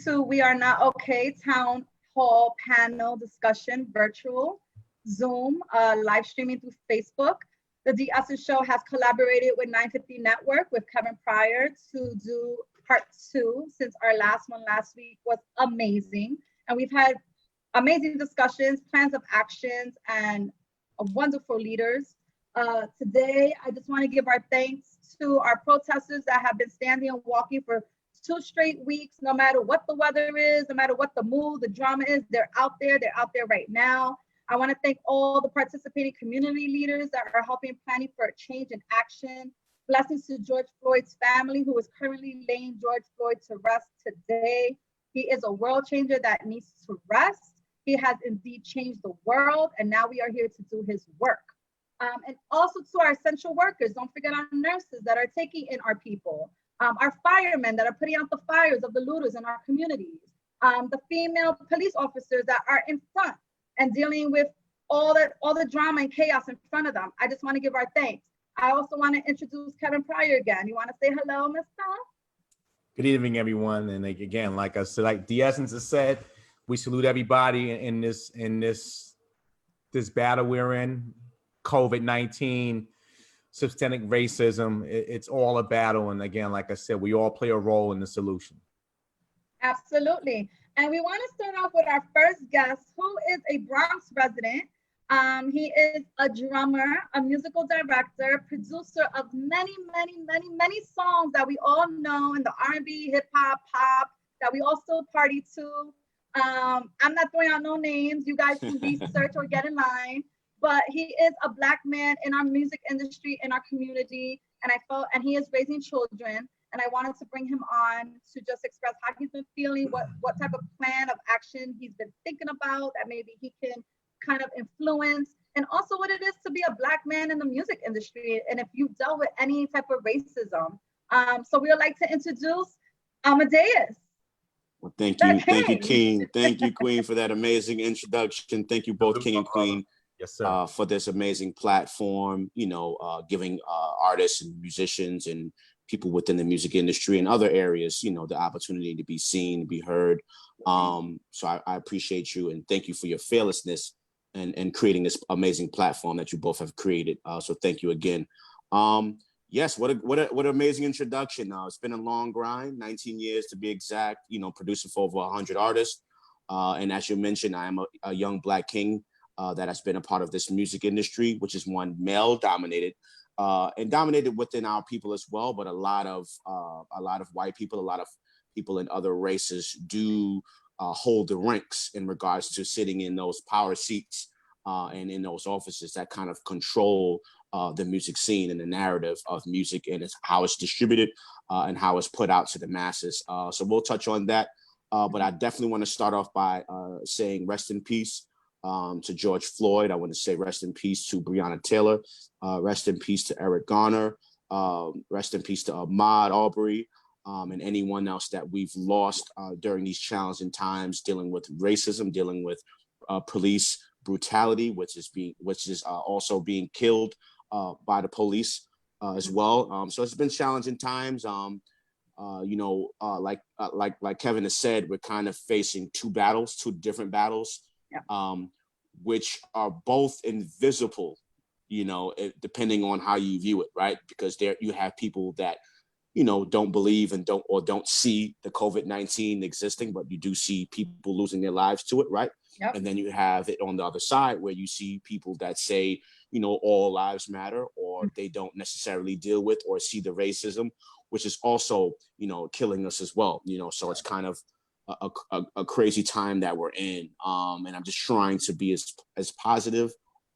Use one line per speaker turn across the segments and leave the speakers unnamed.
to We Are Not Okay Town Hall panel discussion, virtual, Zoom, live streaming through Facebook. The De-Essence Show has collaborated with 950 Network with Kevin Pryor to do part 2, since our last one last week was amazing. And we've had amazing discussions, plans of actions, and wonderful leaders. Today, I just want to give our thanks to our protesters that have been standing and walking for 2 straight weeks, no matter what the weather is, no matter what the mood, the drama is, they're out there right now. I want to thank all the participating community leaders that are helping planning for a change in action. Blessings to George Floyd's family, who is currently laying George Floyd to rest today. He is a world changer that needs to rest. He has indeed changed the world, and now we are here to do his work. And also to our essential workers, don't forget our nurses that are taking in our people, our firemen that are putting out the fires of the looters in our communities, the female police officers that are in front and dealing with all the drama and chaos in front of them. I just want to give our thanks. I also want to introduce Kevin Pryor again. You want to say hello, Mr.?
Good evening, everyone. And again, like I said, like De-Essence has said, we salute everybody in this battle we're in. COVID-19, systemic racism, it's all a battle. And again, like I said, we all play a role in the solution.
Absolutely. And we want to start off with our first guest, who is a Bronx resident. He is a drummer, a musical director, producer of many songs that we all know in the R&B, hip hop, pop, that we also party to. I'm not throwing out no names. You guys can research or get in line. But he is a Black man in our music industry, in our community, and he is raising children. And I wanted to bring him on to just express how he's been feeling, what type of plan of action he's been thinking about that maybe he can kind of influence, and also what it is to be a Black man in the music industry, and if you've dealt with any type of racism. So we would like to introduce Amadeus.
Well, thank you, King. Thank you, Queen, for that amazing introduction. Thank you both, King and Queen.
Yes, sir.
For this amazing platform, giving artists and musicians and people within the music industry and other areas, the opportunity to be seen, to be heard. So I appreciate you and thank you for your fearlessness and creating this amazing platform that you both have created. So thank you again. Yes, what an amazing introduction. It's been a long grind, 19 years to be exact, producing for over 100 artists. And as you mentioned, I am a young Black king that has been a part of this music industry, which is one male dominated and dominated within our people as well. But a lot of white people, a lot of people in other races do hold the ranks in regards to sitting in those power seats and in those offices that kind of control the music scene and the narrative of music and how it's distributed and how it's put out to the masses. So we'll touch on that. But I definitely want to start off by saying rest in peace to George Floyd. I want to say rest in peace to Breonna Taylor. Rest in peace to Eric Garner. Rest in peace to Ahmaud Arbery. And anyone else that we've lost during these challenging times, dealing with racism, dealing with police brutality, which is also being killed by the police as well. So it's been challenging times. Like Kevin has said, we're kind of facing two different battles, which are both invisible, depending on how you view it, right? Because there you have people that don't believe and don't see the COVID-19 existing, but you do see people losing their lives to it, right? Yep. And then you have it on the other side where you see people that say, all lives matter, or they don't necessarily deal with or see the racism, which is also, killing us as well. So it's kind of a crazy time that we're in. And I'm just trying to be as positive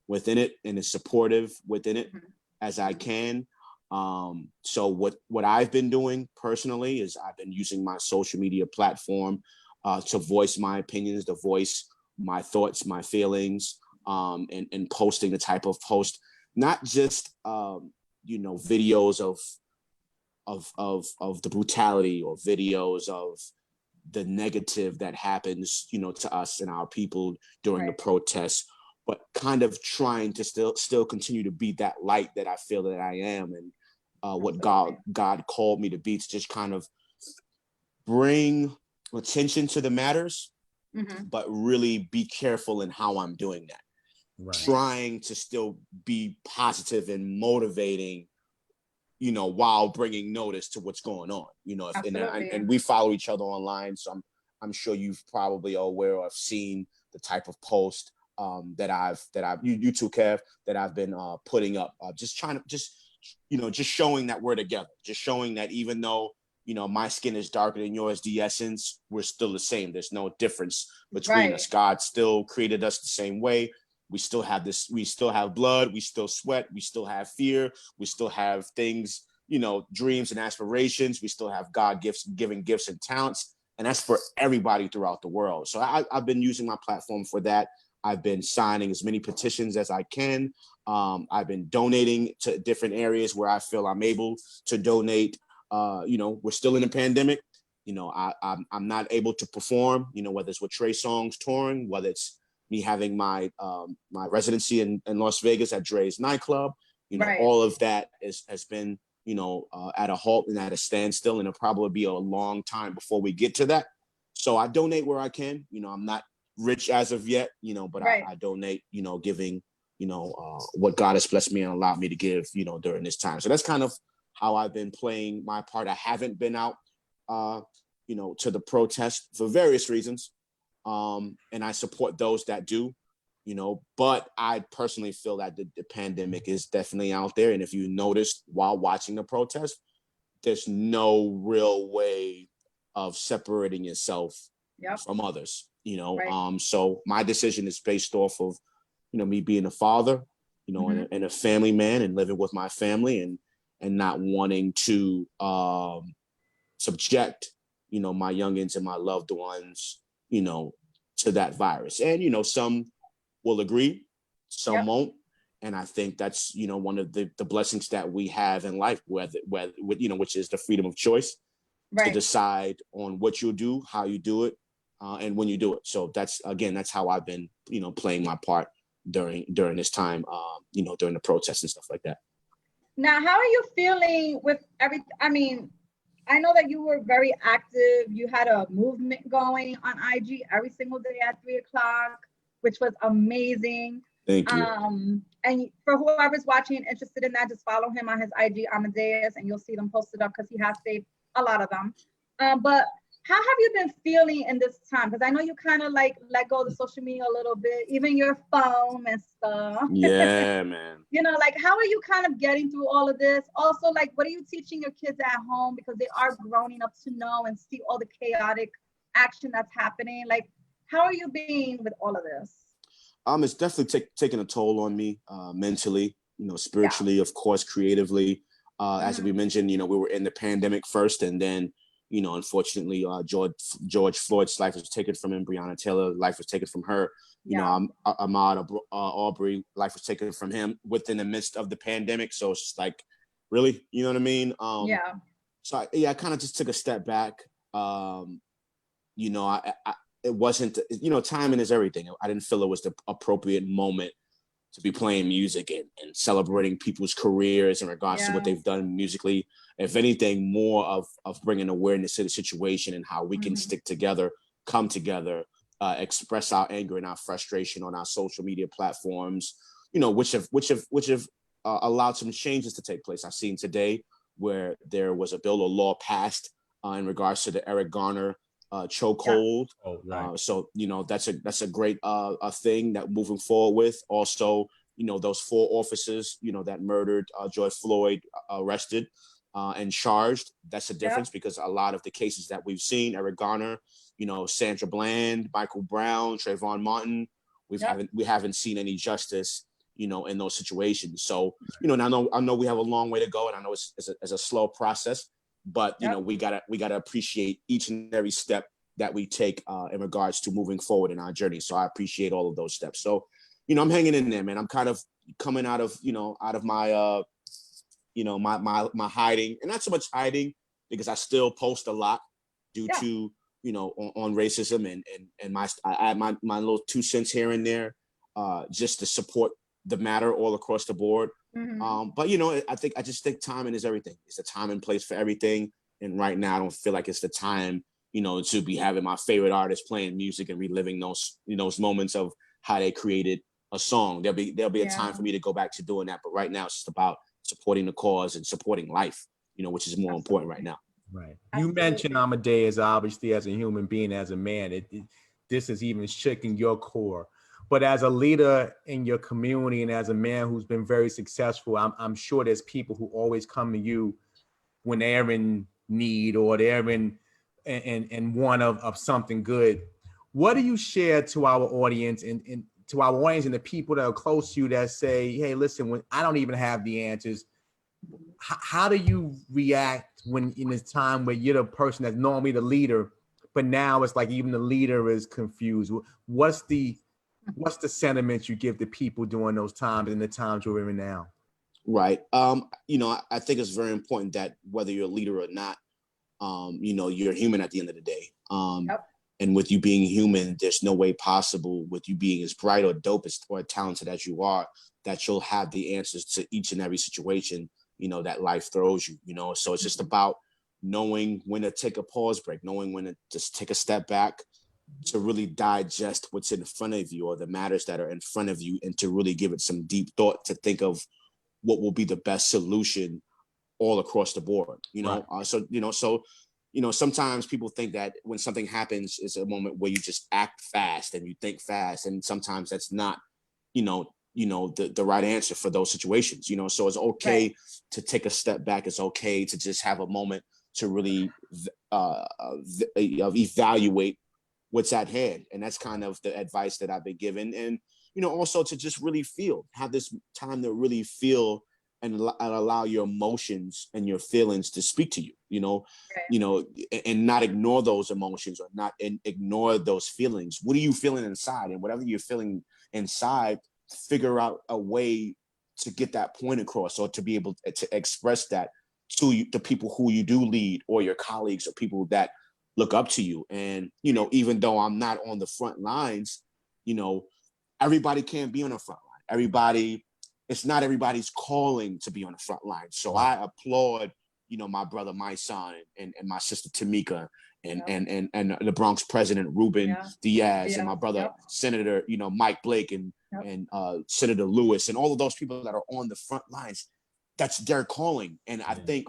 within it and as supportive within it as I can. So what I've been doing personally is I've been using my social media platform to voice my opinions, to voice my thoughts, my feelings, and posting the type of post, not just videos of the brutality or videos of the negative that happens, to us and our people during the protests, but kind of trying to still continue to be that light that I feel that I am, and what God called me to be, to just kind of bring attention to the matters,
Mm-hmm.
but really be careful in how I'm doing that.
Right.
Trying to still be positive and motivating, you know, while bringing notice to what's going on, you know, and we follow each other online. So I'm sure you've probably aware or have seen the type of post that I've you too, Kev, that I've been putting up, just showing that we're together, just showing that even though, you know, my skin is darker than yours, the essence, we're still the same. There's no difference between us. God still created us the same way. We still have blood, we still sweat, we still have fear, we still have things, you know, dreams and aspirations. We still have giving gifts and talents. And that's for everybody throughout the world. So I've been using my platform for that. I've been signing as many petitions as I can. I've been donating to different areas where I feel I'm able to donate. You know, we're still in a pandemic. You know, I'm not able to perform, you know, whether it's with Trey Songz touring, whether it's me having my my residency in Las Vegas at Dre's nightclub. You know, all of that has been, you know, at a halt and at a standstill, and it'll probably be a long time before we get to that. So I donate where I can. You know, I'm not rich as of yet, you know, but I donate, you know, giving, you know, what God has blessed me and allowed me to give, you know, during this time. So that's kind of how I've been playing my part. I haven't been out, you know, to the protest for various reasons. And I support those that do, you know, but I personally feel that the pandemic is definitely out there. And if you noticed while watching the protest, there's no real way of separating yourself from others, you know. So my decision is based off of, you know, me being a father, you know, and a family man, and living with my family, and not wanting to subject, you know, my youngins and my loved ones, you know, to that virus. And, you know, some will agree, some won't. And I think that's, you know, one of the blessings that we have in life, whether you know, which is the freedom of choice to decide on what you'll do, how you do it, and when you do it. So that's how I've been, you know, playing my part during this time, you know, during the protests and stuff like that.
Now, how are you feeling with everything? I mean, I know that you were very active. You had a movement going on IG every single day at 3:00, which was amazing.
Thank you.
And for whoever's watching and interested in that, just follow him on his IG, Amadeus, and you'll see them posted up because he has saved a lot of them. But how have you been feeling in this time? Because I know you kind of like let go of the social media a little bit, even your phone and stuff.
Yeah, man.
You know, like, how are you kind of getting through all of this? Also, like, what are you teaching your kids at home? Because they are growing up to know and see all the chaotic action that's happening. Like, how are you being with all of this?
It's definitely taking a toll on me, mentally, you know, spiritually, of course, creatively. As we mentioned, you know, we were in the pandemic first, and then, you know, unfortunately, George Floyd's life was taken from him. Breonna Taylor's life was taken from her. You know, Ahmaud Arbery, life was taken from him within the midst of the pandemic. So it's just like, really, you know what I mean? So I kind of just took a step back. You know, it wasn't, you know, timing is everything. I didn't feel it was the appropriate moment to be playing music and celebrating people's careers in regards to what they've done musically. If anything, more of bringing awareness to the situation and how we can stick together, come together, express our anger and our frustration on our social media platforms, you know, which have allowed some changes to take place. I've seen today where there was a bill or law passed in regards to the Eric Garner chokehold. So, you know, that's a great thing that moving forward with. Also, you know, those 4 officers, you know, that murdered George Floyd, arrested and charged. That's a difference because a lot of the cases that we've seen, Eric Garner, you know, Sandra Bland, Michael Brown, Trayvon Martin, we haven't seen any justice, you know, in those situations. So, you know, and I know we have a long way to go, and I know it's a slow process, but you know, we gotta appreciate each and every step that we take in regards to moving forward in our journey. So I appreciate all of those steps. So, you know, I'm hanging in there, man. I'm kind of coming out of my you know, my hiding, and not so much hiding because I still post a lot due to, you know, on racism and I add my little 2 cents here and there just to support the matter all across the board. But, you know, I just think timing is everything. It's the time and place for everything. And right now, I don't feel like it's the time, to be having my favorite artist playing music and reliving those moments of how they created a song. There'll be a time for me to go back to doing that. But right now it's just about supporting the cause and supporting life, which is more important right now.
Right. You mentioned Amadeus, obviously, as a human being, as a man. This is even shaking your core. But as a leader in your community and as a man who's been very successful, I'm sure there's people who always come to you when they're in need or they're in want of something good. What do you share to our audience and to our audience and the people that are close to you that say, hey, listen, when I don't even have the answers, how do you react when in this time where you're the person that's normally the leader, but now it's like even the leader is confused? What's the sentiment you give to people during those times and the times we're in now?
Right. I think it's very important that whether you're a leader or not, you're human at the end of the day.
Yep.
And with you being human, there's no way possible with you being as bright or dope or talented as you are, that you'll have the answers to each and every situation, that life throws you, So it's just about knowing when to take a pause break, knowing when to just take a step back to really digest what's in front of you or the matters that are in front of you, and to really give it some deep thought to think of what will be the best solution all across the board,
Right.
Sometimes people think that when something happens, it's a moment where you just act fast and you think fast. And sometimes that's not, the right answer for those situations, so it's okay to take a step back. It's okay to just have a moment to really evaluate what's at hand. And that's kind of the advice that I've been given. And, also to just really have this time to really feel and allow your emotions and your feelings to speak to you, and not ignore those emotions or not ignore those feelings. What are you feeling inside? And whatever you're feeling inside, figure out a way to get that point across, or to be able to express that to you, the people who you do lead, or your colleagues, or people that look up to you. And, even though I'm not on the front lines, everybody can't be on the front line. It's not everybody's calling to be on the front line. So I applaud, my brother, my son, and my sister Tamika, and the Bronx president Ruben Diaz, and my brother Senator, Mike Blake, and Senator Lewis, and all of those people that are on the front lines. That's their calling. And I think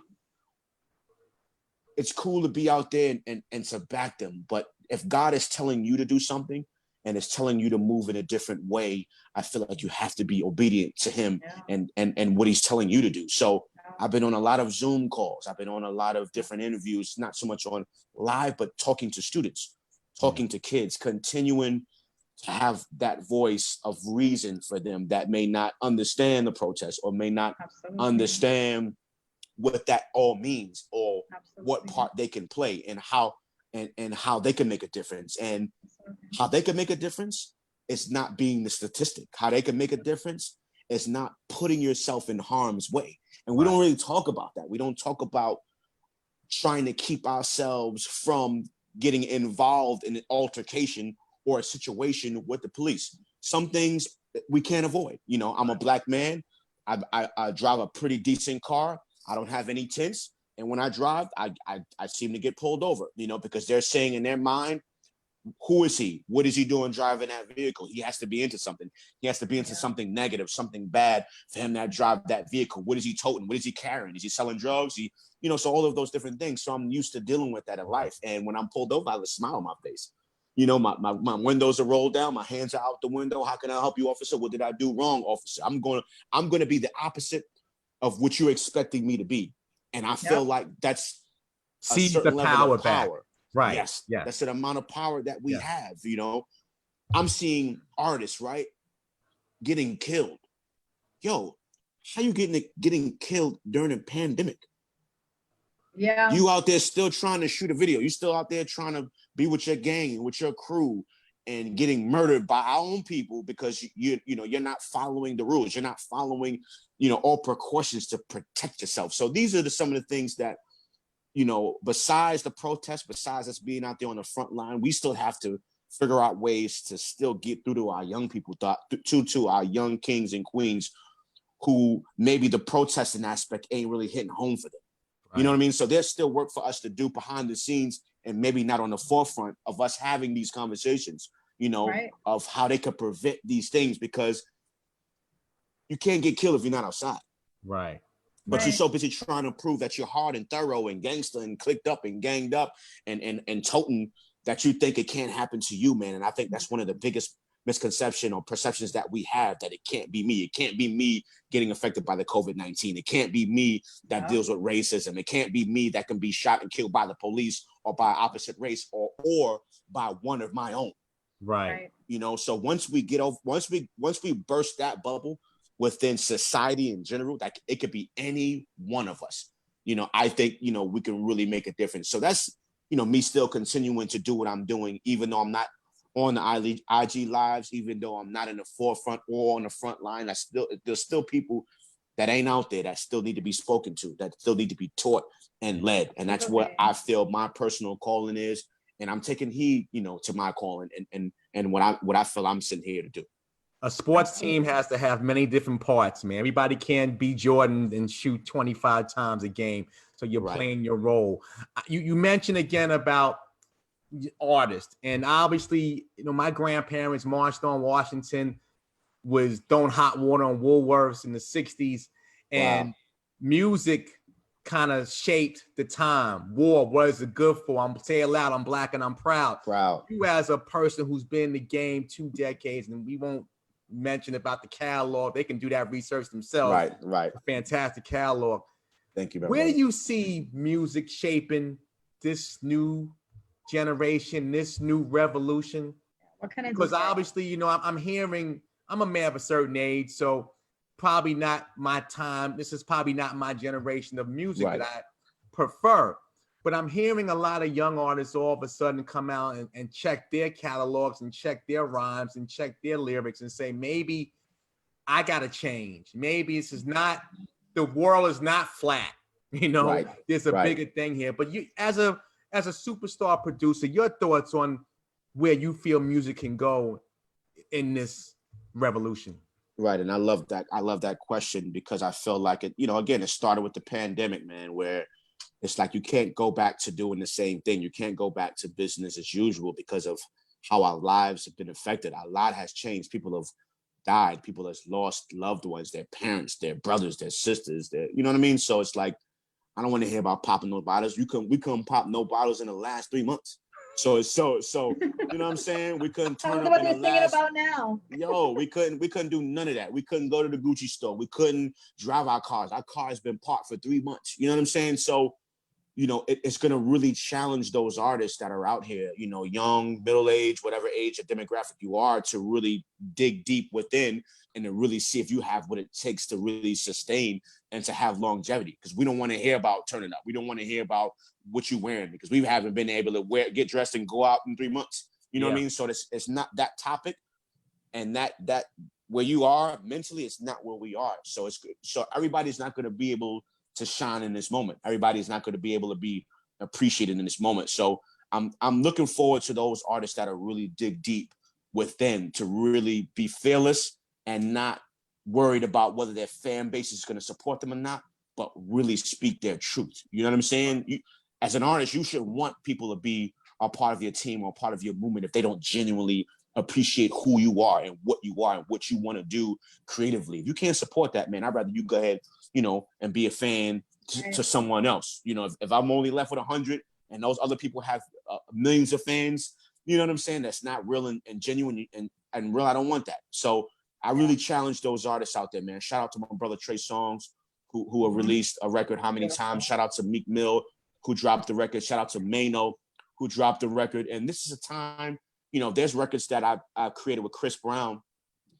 it's cool to be out there and to back them. But if God is telling you to do something and is telling you to move in a different way, I feel like you have to be obedient to him and what he's telling you to do. So I've been on a lot of Zoom calls. I've been on a lot of different interviews, not so much on live, but talking to students, talking to kids, continuing to have that voice of reason for them that may not understand the protest or may not understand what that all means, or what part they can play, and how they can make a difference. And how they can make a difference is not being the statistic. How they can make a difference is not putting yourself in harm's way. And we don't really talk about that. We don't talk about trying to keep ourselves from getting involved in an altercation or a situation with the police. Some things we can't avoid. I'm a Black man. I drive a pretty decent car. I don't have any tints. And when I drive, I seem to get pulled over, because they're saying in their mind, who is he? What is he doing driving that vehicle? He has to be into something. He has to be into something negative, something bad for him to drive that vehicle. What is he toting? What is he carrying? Is he selling drugs? So all of those different things. So I'm used to dealing with that in life. And when I'm pulled over, I have a smile on my face. My windows are rolled down. My hands are out the window. How can I help you, officer? What did I do wrong, officer? I'm going to be the opposite of what you're expecting me to be. And I feel like that's a certain level of power.
Right.
Yes. That's an amount of power that we have. I'm seeing artists, right, getting killed. Yo, how you getting killed during a pandemic?
Yeah.
You out there still trying to shoot a video. You still out there trying to be with your gang and with your crew, and getting murdered by our own people because you're not following the rules. You're not following, all precautions to protect yourself. So these are some of the things that, besides the protest, besides us being out there on the front line, we still have to figure out ways to still get through to our young people, to our young kings and queens who maybe the protesting aspect ain't really hitting home for them. Right. You know what I mean? So there's still work for us to do behind the scenes and maybe not on the forefront of us having these conversations, you know, of how they could prevent these things, because you can't get killed if you're not outside.
Right.
But you're so busy trying to prove that you're hard and thorough and gangster and clicked up and ganged up and toting that you think it can't happen to you, man. And I think that's one of the biggest misconception or perceptions that we have, that it can't be me. It can't be me getting affected by the COVID-19. It can't be me that deals with racism. It can't be me that can be shot and killed by the police or by opposite race or by one of my own.
Right.
You know, so once we burst that bubble within society in general, like it could be any one of us, you know, I think, you know, we can really make a difference. So that's, you know, me still continuing to do what I'm doing, even though I'm not on the IG lives, even though I'm not in the forefront or on the front line. There's still people that ain't out there that still need to be spoken to, that still need to be taught and led. And that's what I feel my personal calling is. And I'm taking heed, you know, to my calling and what I feel I'm sitting here to do.
A sports team has to have many different parts, man. Everybody can't be Jordan and shoot 25 times a game. So you're playing your role. You mentioned again about artists, and obviously, you know, my grandparents marched on Washington, was throwing hot water on Woolworths in the 60s, and music kind of shaped the time. War, what is it good for? I'm say it loud, I'm black and I'm proud. You as a person who's been in the game 2 decades, and we won't mention about the catalog, they can do that research themselves.
Right.
A fantastic catalog.
Thank you.
Where do you see music shaping this new generation, this new revolution? Because obviously, you know, I'm hearing, I'm a man of a certain age, so probably not my time. This is probably not my generation of music that I prefer. But I'm hearing a lot of young artists all of a sudden come out and check their catalogs and check their rhymes and check their lyrics and say, maybe I got to change. Maybe this is not, the world is not flat. You know, there's a bigger thing here. But you, as a superstar producer, your thoughts on where you feel music can go in this revolution?
Right. And I love that question, because I feel like it, you know, again, it started with the pandemic, man, where it's like you can't go back to doing the same thing. You can't go back to business as usual because of how our lives have been affected. A lot has changed. People have died. People have lost loved ones, their parents, their brothers, their sisters, you know what I mean? So it's like, I don't want to hear about popping no bottles. We couldn't pop no bottles in the last 3 months. So you know what I'm saying? We couldn't turn up in the last.
About now.
Yo, we couldn't do none of that. We couldn't go to the Gucci store. We couldn't drive our cars. Our car has been parked for 3 months. You know what I'm saying? So, you know, it's going to really challenge those artists that are out here, you know, young, middle-aged, whatever age or demographic you are, to really dig deep within and to really see if you have what it takes to really sustain and to have longevity. Because we don't want to hear about turning up. We don't want to hear about what you're wearing, because we haven't been able to get dressed and go out in 3 months. You know what I mean? So it's not that topic, and that where you are mentally, it's not where we are. So everybody's not going to be able to shine in this moment. Everybody's not going to be able to be appreciated in this moment. So I'm looking forward to those artists that are really dig deep within, to really be fearless and not worried about whether their fan base is going to support them or not, but really speak their truth. You know what I'm saying? As an artist, you should want people to be a part of your team or part of your movement if they don't genuinely appreciate who you are and what you want to do creatively. If you can't support that, man, I'd rather you go ahead, you know, and be a fan to someone else. You know, if I'm only left with 100 and those other people have millions of fans, you know what I'm saying? That's not real and genuine and real. I don't want that. So I really challenge those artists out there, man. Shout out to my brother Trey Songz, who have released a record how many times. Shout out to Meek Mill, who dropped the record. Shout out to Mano, who dropped the record. And this is a time, you know, there's records that I created with Chris Brown.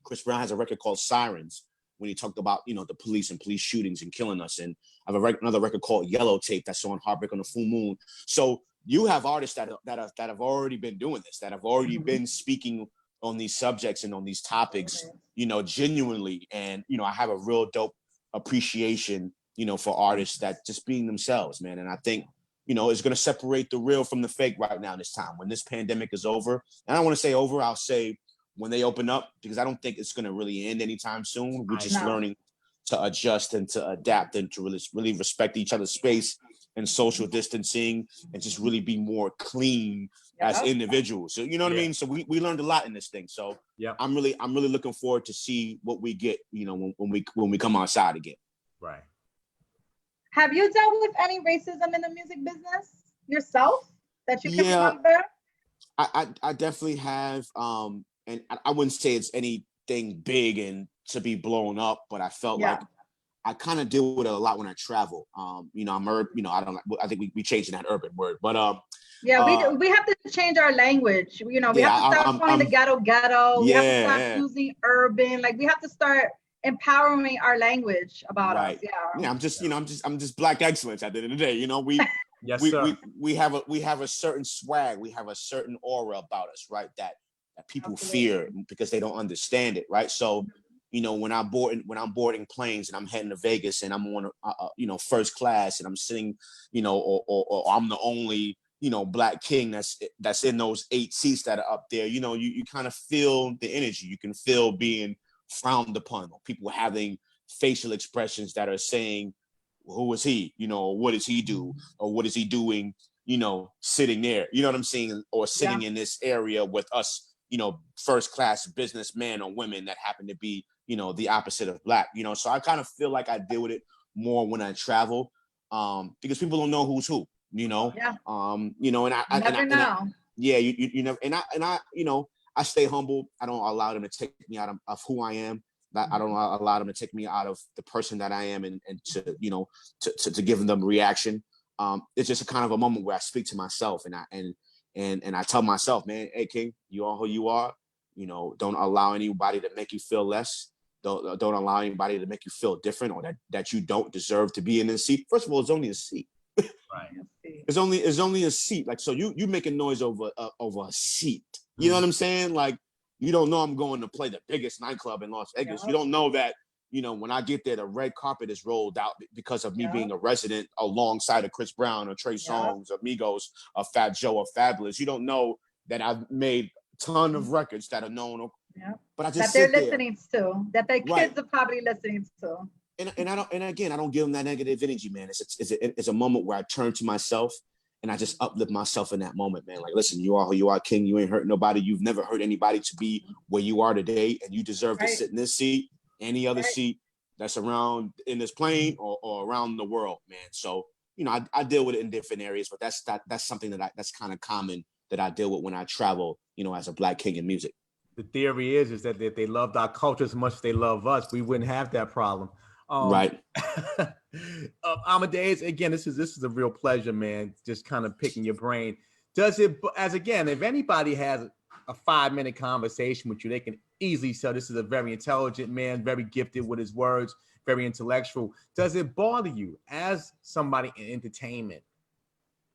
Chris Brown has a record called Sirens, when he talked about, you know, the police and police shootings and killing us. And I have another record called Yellow Tape that's on Heartbreak on the Full Moon. So you have artists that have already been doing this, that have already been speaking on these subjects and on these topics, you know, genuinely. And, you know, I have a real dope appreciation, you know, for artists that just being themselves, man. And I think, you know, it's going to separate the real from the fake right now this time. When this pandemic is over, and I don't want to say over, I'll say when they open up, because I don't think it's going to really end anytime soon. We're just learning to adjust and to adapt and to really respect each other's space and social distancing and just really be more clean as individuals. So you know what I mean? So we learned a lot in this thing. So I'm really looking forward to see what we get, you know, when we come outside again.
Right.
Have you dealt with any racism in the music business yourself that you can remember?
I definitely have, and I wouldn't say it's anything big and to be blown up, but I felt like I kind of deal with it a lot when I travel. You know, I'm urban, you know, I think we changing that urban word, but
we have to change our language. You know, we have to start calling the ghetto. We have to stop using urban. Like we have to start empowering our language about us.
Yeah, I'm just black excellence at the end of the day. You know, we have a certain swag, we have a certain aura about us, right? That people fear because they don't understand it, right? So, you know, when I'm boarding planes and I'm heading to Vegas and I'm on you know, first class and I'm sitting, you know, or I'm the only, you know, black king that's in those 8 seats that are up there, you know, you kind of feel the energy. You can feel being frowned upon, or people having facial expressions that are saying, who is he? You know, what does he do? Or what is he doing, you know, sitting there? You know what I'm saying? Or sitting in this area with us, you know, first class businessmen or women that happen to be, you know, the opposite of black, you know. So I kind of feel like I deal with it more when I travel, because people don't know who's who, you know. You know, you never, and I, you know, I stay humble. I don't allow them to take me out of who I am. I don't allow them to take me out of the person that I am, and to, you know, to give them reaction. It's just a kind of a moment where I speak to myself and I tell myself, man, hey King, you are who you are. You know, don't allow anybody to make you feel less. Don't allow anybody to make you feel different, or that you don't deserve to be in this seat. First of all, it's only a seat.
Right.
It's only a seat. Like, so you making noise over a seat. You know what I'm saying? Like, you don't know I'm going to play the biggest nightclub in Las Vegas. You don't know that, you know, when I get there, the red carpet is rolled out because of me being a resident alongside of Chris Brown or Trey Songz or Migos or Fat Joe or Fabulous. You don't know that I've made a ton of records that are known. But I just
that they're listening to, that their kids are probably listening to.
And I don't give them that negative energy, man. It's a moment where I turn to myself and I just uplift myself in that moment, man. Like, listen, you are who you are, King. You ain't hurt nobody. You've never hurt anybody to be where you are today, and you deserve to sit in this seat, any other seat that's around in this plane or around the world, man. So, you know, I deal with it in different areas, but that's something that's kind of common that I deal with when I travel, you know, as a black king in music.
The theory is that if they loved our culture as much as they love us, we wouldn't have that problem.
Right.
Amadeus, again, this is a real pleasure, man. Just kind of picking your brain. Does it, if anybody has a 5-minute conversation with you, they can easily tell this is a very intelligent man, very gifted with his words, very intellectual. Does it bother you as somebody in entertainment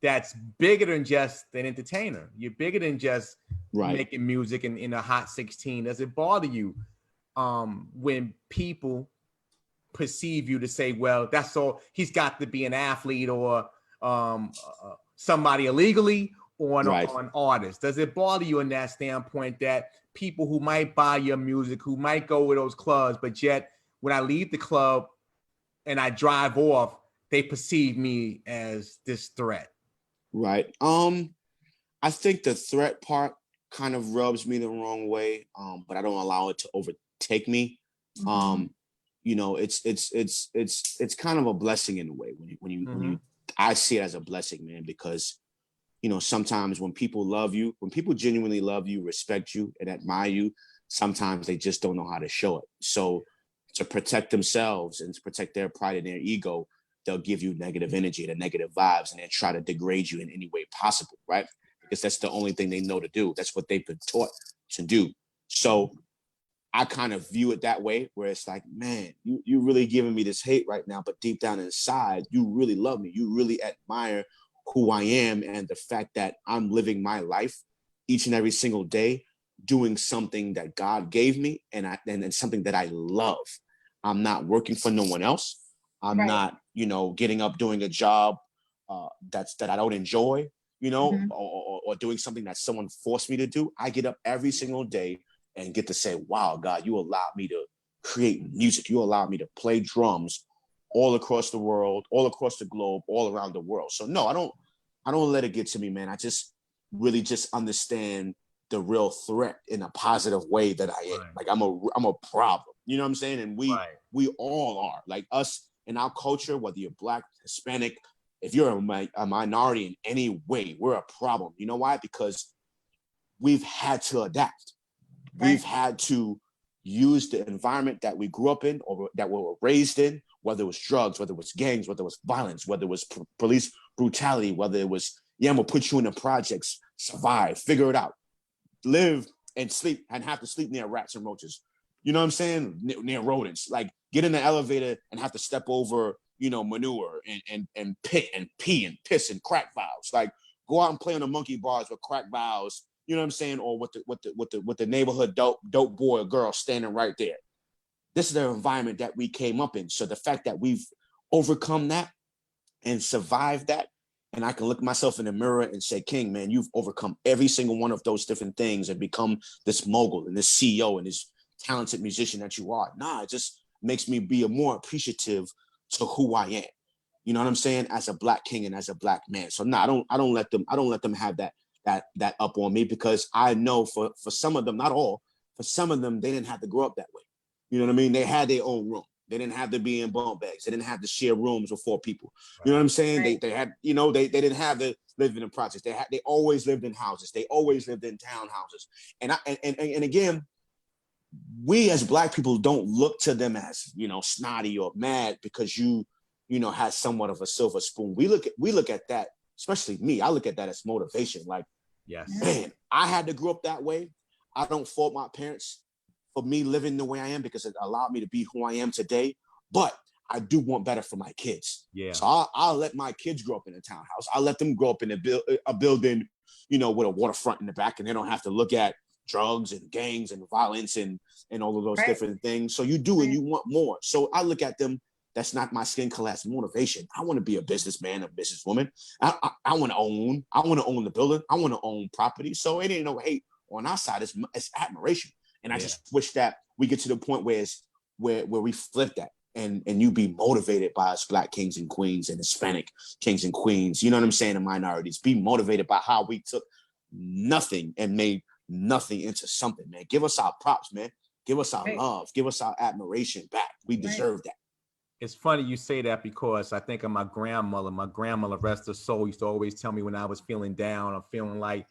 that's bigger than just an entertainer? You're bigger than just making music in a Hot 16. Does it bother you when people perceive you to say, well, that's all, he's got to be an athlete or somebody illegally or an artist? Does it bother you in that standpoint that people who might buy your music, who might go with those clubs, but yet when I leave the club and I drive off, they perceive me as this threat?
Right. I think the threat part kind of rubs me the wrong way, but I don't allow it to overtake me. You know, it's kind of a blessing in a way when you I see it as a blessing, man, because, you know, sometimes when people love you, when people genuinely love you, respect you, and admire you, sometimes they just don't know how to show it. So to protect themselves and to protect their pride and their ego, they'll give you negative energy and negative vibes, and then try to degrade you in any way possible, right? Because that's the only thing they know to do. That's what they've been taught to do. So I kind of view it that way, where it's like, man, you really giving me this hate right now, but deep down inside, you really love me. You really admire who I am and the fact that I'm living my life each and every single day, doing something that God gave me and something that I love. I'm not working for no one else. I'm not, you know, getting up doing a job that I don't enjoy, you know, or doing something that someone forced me to do. I get up every single day and get to say, wow, God, you allowed me to create music. You allowed me to play drums all across the world, all across the globe, all around the world. So no, I don't let it get to me, man. I just really just understand the real threat in a positive way that I am. Like I'm a problem. You know what I'm saying? And we all are. Like us in our culture, whether you're Black, Hispanic, if you're a minority in any way, we're a problem. You know why? Because we've had to adapt. Right. We've had to use the environment that we grew up in or that we were raised in, whether it was drugs, whether it was gangs, whether it was violence, whether it was police brutality, whether it was, yeah, I'm gonna put you in the projects, survive, figure it out, live and sleep and have to sleep near rats and roaches. You know what I'm saying? Near rodents, like get in the elevator and have to step over, manure and pit and pee and piss and crack vials. Like go out and play on the monkey bars with crack vials. You know what I'm saying? Or with the neighborhood dope boy or girl standing right there. This is the environment that we came up in. So the fact that we've overcome that and survived that, and I can look myself in the mirror and say, King, man, you've overcome every single one of those different things and become this mogul and this CEO and this talented musician that you are. Nah, it just makes me be more appreciative to who I am. You know what I'm saying? As a Black king and as a Black man. So I don't let them have that up on me, because I know for some of them, not all, for some of them, they didn't have to grow up that way. You know what I mean? They had their own room. They didn't have to be in bunk bags. They didn't have to share rooms with 4 people. Right. You know what I'm saying? Right. They had, they didn't have to live in projects. They always lived in houses. They always lived in townhouses. And again, we as Black people don't look to them as, snotty or mad because you had somewhat of a silver spoon. We look at that, especially me, I look at that as motivation. Like, yes, man, I had to grow up that way. I don't fault my parents for me living the way I am, because it allowed me to be who I am today. But I do want better for my kids. Yeah. So I'll let my kids grow up in a townhouse. I'll let them grow up in a building, with a waterfront in the back, and they don't have to look at drugs and gangs and violence and all of those different things. So you do, and you want more. So I look at them. That's not my skin color. That's motivation. I want to be a businessman, a businesswoman. I want to own. I want to own the building. I want to own property. So it ain't no hate on our side. It's admiration. And I just wish that we get to the point where we flip that and you be motivated by us Black kings and queens and Hispanic kings and queens. You know what I'm saying? And minorities. Be motivated by how we took nothing and made nothing into something, man. Give us our props, man. Give us our love. Give us our admiration back. We deserve that.
It's funny you say that, because I think of my grandmother. My grandmother, rest her soul, used to always tell me when I was feeling down or feeling like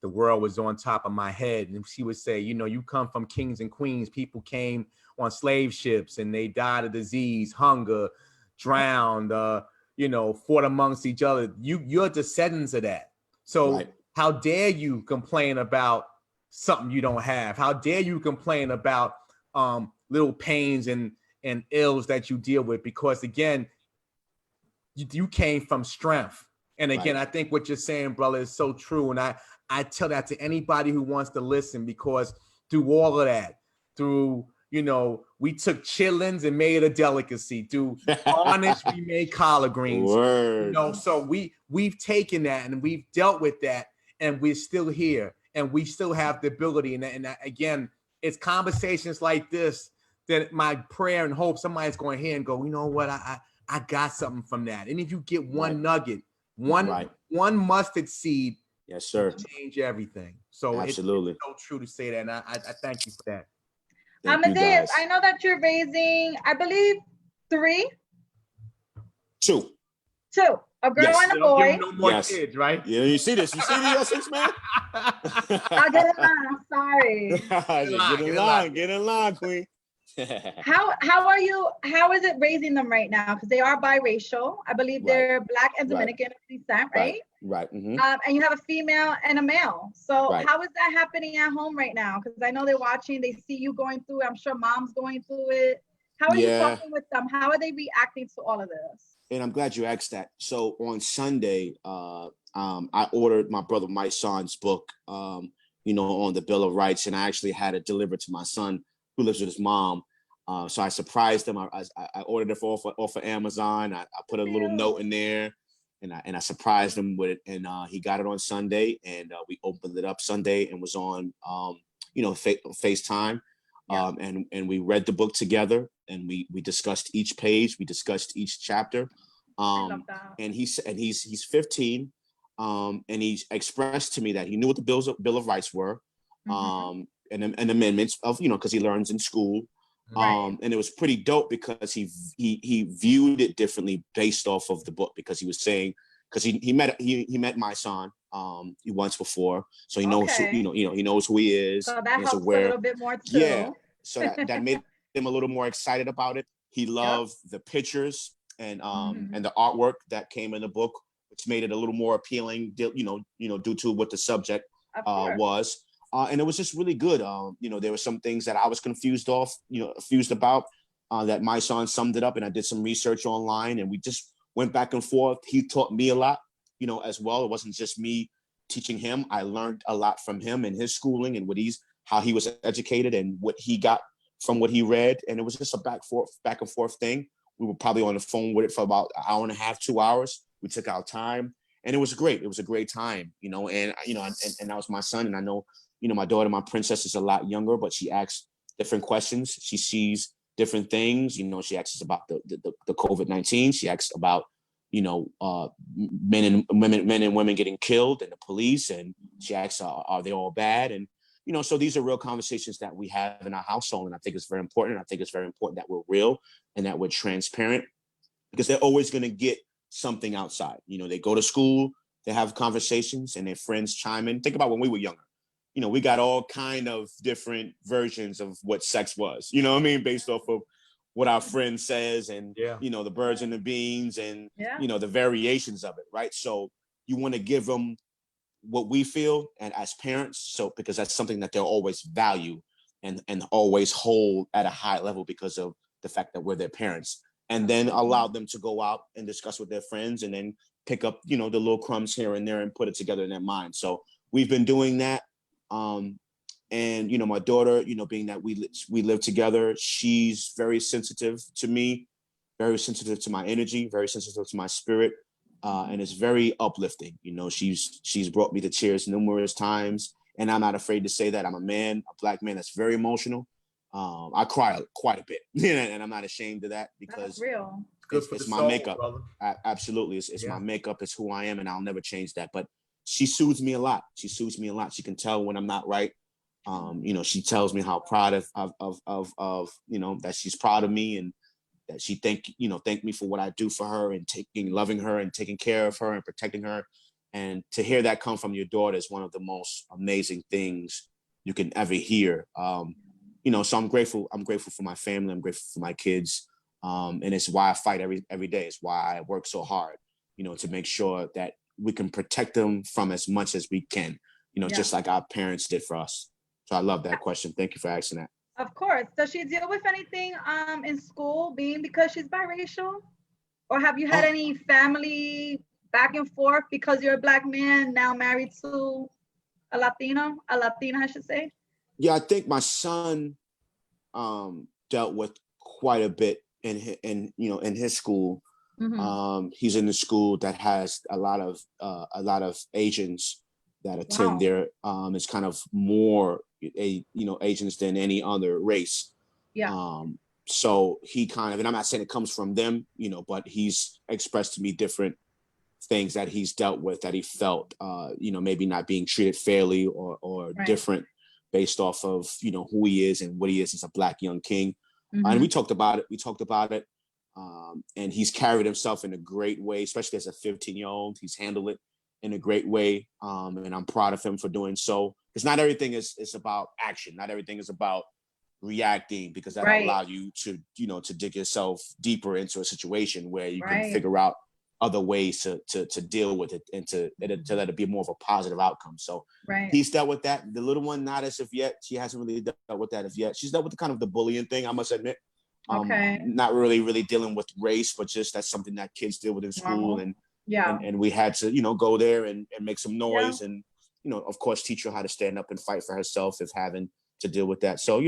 the world was on top of my head. And she would say, you come from kings and queens. People came on slave ships and they died of disease, hunger, drowned, fought amongst each other. You're descendants of that. So how dare you complain about something you don't have? How dare you complain about little pains and ills that you deal with? Because again, you came from strength. And again, I think what you're saying, brother, is so true. And I tell that to anybody who wants to listen, because through all of that, through, we took chitlins and made a delicacy. Through garnish, we made collard greens.
Word.
So we've taken that and we've dealt with that, and we're still here, and we still have the ability. And again, it's conversations like this that my prayer and hope somebody's going to hear and go, you know what, I got something from that. And if you get one nugget, one mustard seed,
yes, sir,
change everything. So
absolutely,
it's so true to say that, and I thank you for that.
Amadeus, I know that you're raising, I believe, 3?
2.
2, a girl and a boy.
No more kids, right?
Yeah, you see this? You see the essence, man?
I'll get in line. I'm sorry.
Get in line, queen.
How are you? How is it raising them right now? Because they are biracial. I believe they're Black and Dominican descent, right?
Right. Mm-hmm.
And you have a female and a male. So how is that happening at home right now? Because I know they're watching. They see you going through it. I'm sure mom's going through it. How are you talking with them? How are they reacting to all of this?
And I'm glad you asked that. So on Sunday, I ordered my brother Mike Son's book, on the Bill of Rights, and I actually had it delivered to my son, who lives with his mom. So I surprised him. I ordered it off of Amazon. I put a little note in there, and I surprised him with it. And he got it on Sunday, and we opened it up Sunday and was on, FaceTime. And we read the book together, and we discussed each page, we discussed each chapter.
I love that.
And he's 15, and he expressed to me that he knew what the Bill of Rights were, and amendments of, because he learns in school.
Right.
And it was pretty dope because he viewed it differently based off of the book, because he was saying, because he met my son once before, so he knows he knows who he is.
So that helps
aware.
a little bit more too.
Yeah, so that made him a little more excited about it. He loved the pictures and the artwork that came in the book, which made it a little more appealing, due to what the subject was. And it was just really good. There were some things that I was confused about, that my son summed it up, and I did some research online, and we just went back and forth. He taught me a lot, as well. It wasn't just me teaching him. I learned a lot from him and his schooling and how he was educated and what he got from what he read. And it was just a back and forth thing. We were probably on the phone with it for about an hour and a half, 2 hours. We took our time, and it was great. It was a great time, and that was my son. And I know, my daughter, my princess, is a lot younger, but she asks different questions. She sees different things. She asks about the COVID-19. She asks about, men and women getting killed and the police. And she asks, are they all bad? And, so these are real conversations that we have in our household. And I think it's very important. I think it's very important that we're real and that we're transparent, because they're always going to get something outside. They go to school, they have conversations, and their friends chime in. Think about when we were younger. We got all kind of different versions of what sex was, based off of what our friend says, and, the birds and the beans, and, the variations of it. Right. So you want to give them what we feel, and as parents, so because that's something that they'll always value and always hold at a high level because of the fact that we're their parents, and then allow them to go out and discuss with their friends, and then pick up, the little crumbs here and there and put it together in their mind. So we've been doing that. And, my daughter, being that we live together, she's very sensitive to me, very sensitive to my energy, very sensitive to my spirit. And it's very uplifting. She's brought me to tears numerous times, and I'm not afraid to say that. I'm a Black man that's very emotional. I cry quite a bit, and I'm not ashamed of that, because
that's real.
It's my makeup. Absolutely. It's my makeup. It's who I am, and I'll never change that. But she soothes me a lot. She She can tell when I'm not right. She tells me how proud of that she's proud of me, and that she thank me for what I do for her, and loving her and taking care of her and protecting her. And to hear that come from your daughter is one of the most amazing things you can ever hear. So I'm grateful. I'm grateful for my family. I'm grateful for my kids. And it's why I fight every day. It's why I work so hard, to make sure that we can protect them from as much as we can, just like our parents did for us. So I love that question. Thank you for asking that.
Of course. Does she deal with anything in school, because she's biracial? Or have you had any family back and forth because you're a Black man now married to a Latina, I should say?
Yeah, I think my son dealt with quite a bit in his school. He's in a school that has a lot of Asians that attend there. It's kind of more Asians than any other race. So he kind of, and I'm not saying it comes from them, but he's expressed to me different things that he's dealt with, that he felt maybe not being treated fairly or different based off of who he is and what he is as a Black young king. And we talked about it. And he's carried himself in a great way, especially as a 15-year-old. He's handled it in a great way. And I'm proud of him for doing so. Because not everything is about action. Not everything is about reacting, because that will allow you to, to dig yourself deeper into a situation where you can figure out other ways to deal with it, and to let it be more of a positive outcome. So he's dealt with that. The little one, not as of yet. She hasn't really dealt with that as yet. She's dealt with the bullying thing, I must admit. Not really dealing with race, but just that's something that kids deal with in school. And we had to, go there and make some noise and, of course, teach her how to stand up and fight for herself if having to deal with that. So,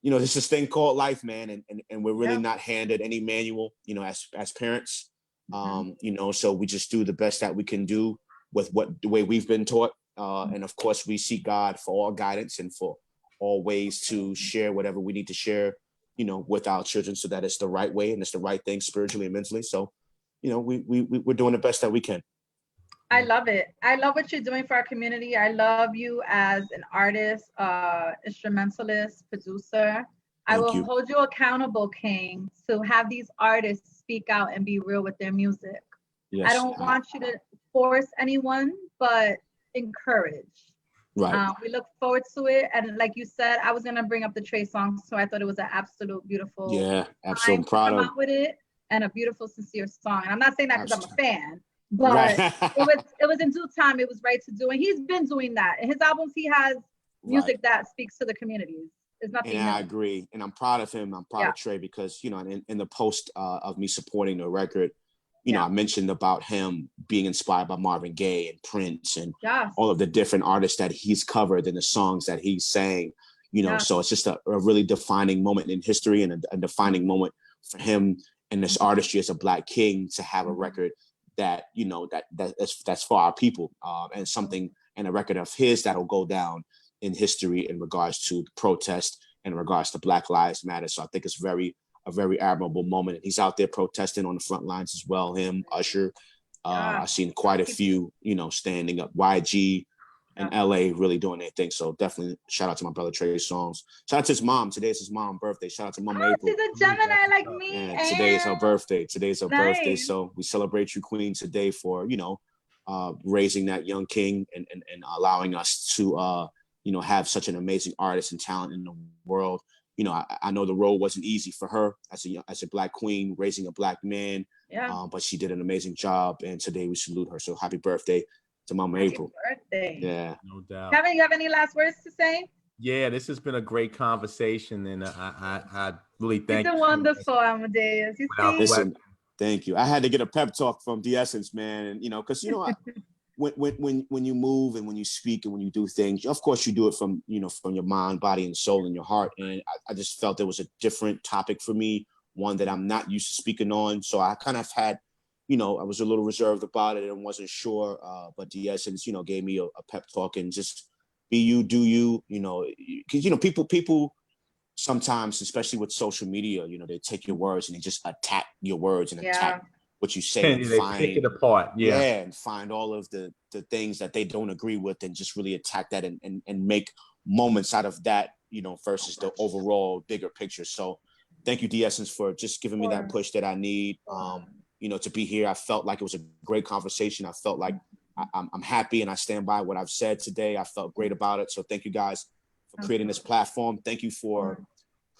there's this thing called life, man. And we're really not handed any manual, as parents. So we just do the best that we can do with the way we've been taught. And of course we seek God for all guidance and for all ways to share whatever we need to share, you know, with our children, so that it's the right way and it's the right thing spiritually and mentally. So, you know, we're doing the best that we can.
I love it. I love what you're doing for our community. I love you as an artist, instrumentalist, producer. I will hold you accountable, King, to have these artists speak out and be real with their music. Yes. I don't want you to force anyone, but encourage.
Right.
We look forward to it. And like you said, I was going to bring up the Trey song, so I thought it was an absolute beautiful
absolutely proud of
with it, and a beautiful, sincere song. And I'm not saying that because I'm a fan, but it was in due time. It was right to do. And he's been doing that. In his albums, he has music that speaks to the communities. It's nothing
and I agree. And I'm proud of him. I'm proud of Trey because, you know, in the post of me supporting the record, you know, I mentioned about him being inspired by Marvin Gaye and Prince and all of the different artists that he's covered and the songs that he sang, you know, so it's just a really defining moment in history and a defining moment for him and this artistry as a Black king to have a record that, you know, that's for our people and something and a record of his that'll go down in history in regards to protest and in regards to Black Lives Matter. So I think it's a very admirable moment. And he's out there protesting on the front lines as well. Him, Usher. I've seen quite a few, you know, standing up. YG and LA really doing their thing. So definitely shout out to my brother Trey Songz. Shout out to his mom. Today's his mom's birthday. Shout out to Mama April.
She's a Gemini like me.
And today is her birthday. Today's her birthday. So we celebrate you, Queen, today for, you know, raising that young king and allowing us to, you know, have such an amazing artist and talent in the world. You know, I know the road wasn't easy for her as a Black queen, raising a Black man, but she did an amazing job. And today we salute her. So happy birthday to Mama April.
Birthday.
Yeah. No doubt.
Kevin, you have any last words to say?
Yeah, this has been a great conversation. And I really thank you.
It's wonderful, Amadeus. You see?
Listen, thank you. I had to get a pep talk from The Essence, man. And, you know, because, you know, when you move and when you speak and when you do things, of course you do it from, you know, from your mind, body and soul and your heart. And I just felt there was a different topic for me, one that I'm not used to speaking on. So I kind of had, you know, I was a little reserved about it and wasn't sure. But The Essence, you know, gave me a pep talk and just be you, do you, you know, because, you know, people sometimes, especially with social media, you know, they take your words and they just attack your words and attack what you say and
pick it apart.
And find all of the things that they don't agree with and just really attack that and make moments out of that, you know, versus the overall bigger picture. So thank you, The Essence, for just giving me that push that I need, you know, to be here. I felt like it was a great conversation. I felt like I'm happy and I stand by what I've said today. I felt great about it. So thank you guys for creating this platform. Thank you for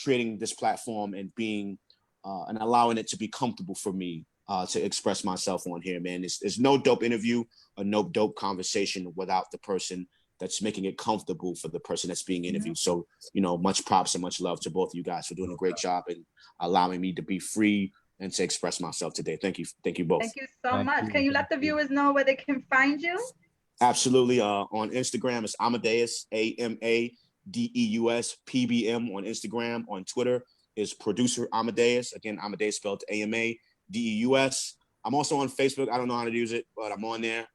creating this platform and being and allowing it to be comfortable for me to express myself on here, man. There's no dope interview or no dope conversation without the person that's making it comfortable for the person that's being interviewed. So, you know, much props and much love to both of you guys for doing a great job and allowing me to be free and to express myself today. Thank you. Thank you both.
Thank you so much. Can you let the viewers know where they can find you?
Absolutely. On Instagram, it's Amadeus, AMADEUS, PBM on Instagram. On Twitter is producer Amadeus. Again, Amadeus spelled AMADEUS. I'm also on Facebook. I don't know how to use it, but I'm on there.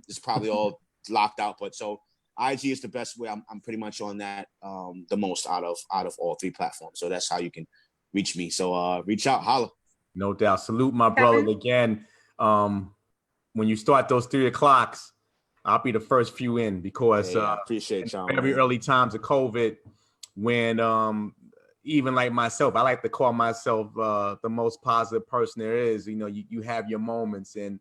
It's probably all locked out, but so IG is the best way. I'm pretty much on that the most out of all three platforms. So that's how you can reach me. So reach out, holla.
No doubt. Salute my brother again. When you start those 3 o'clocks, I'll be the first few in because
I appreciate y'all.
Very early times of COVID, when even like myself, I like to call myself the most positive person there is. You know, you have your moments, and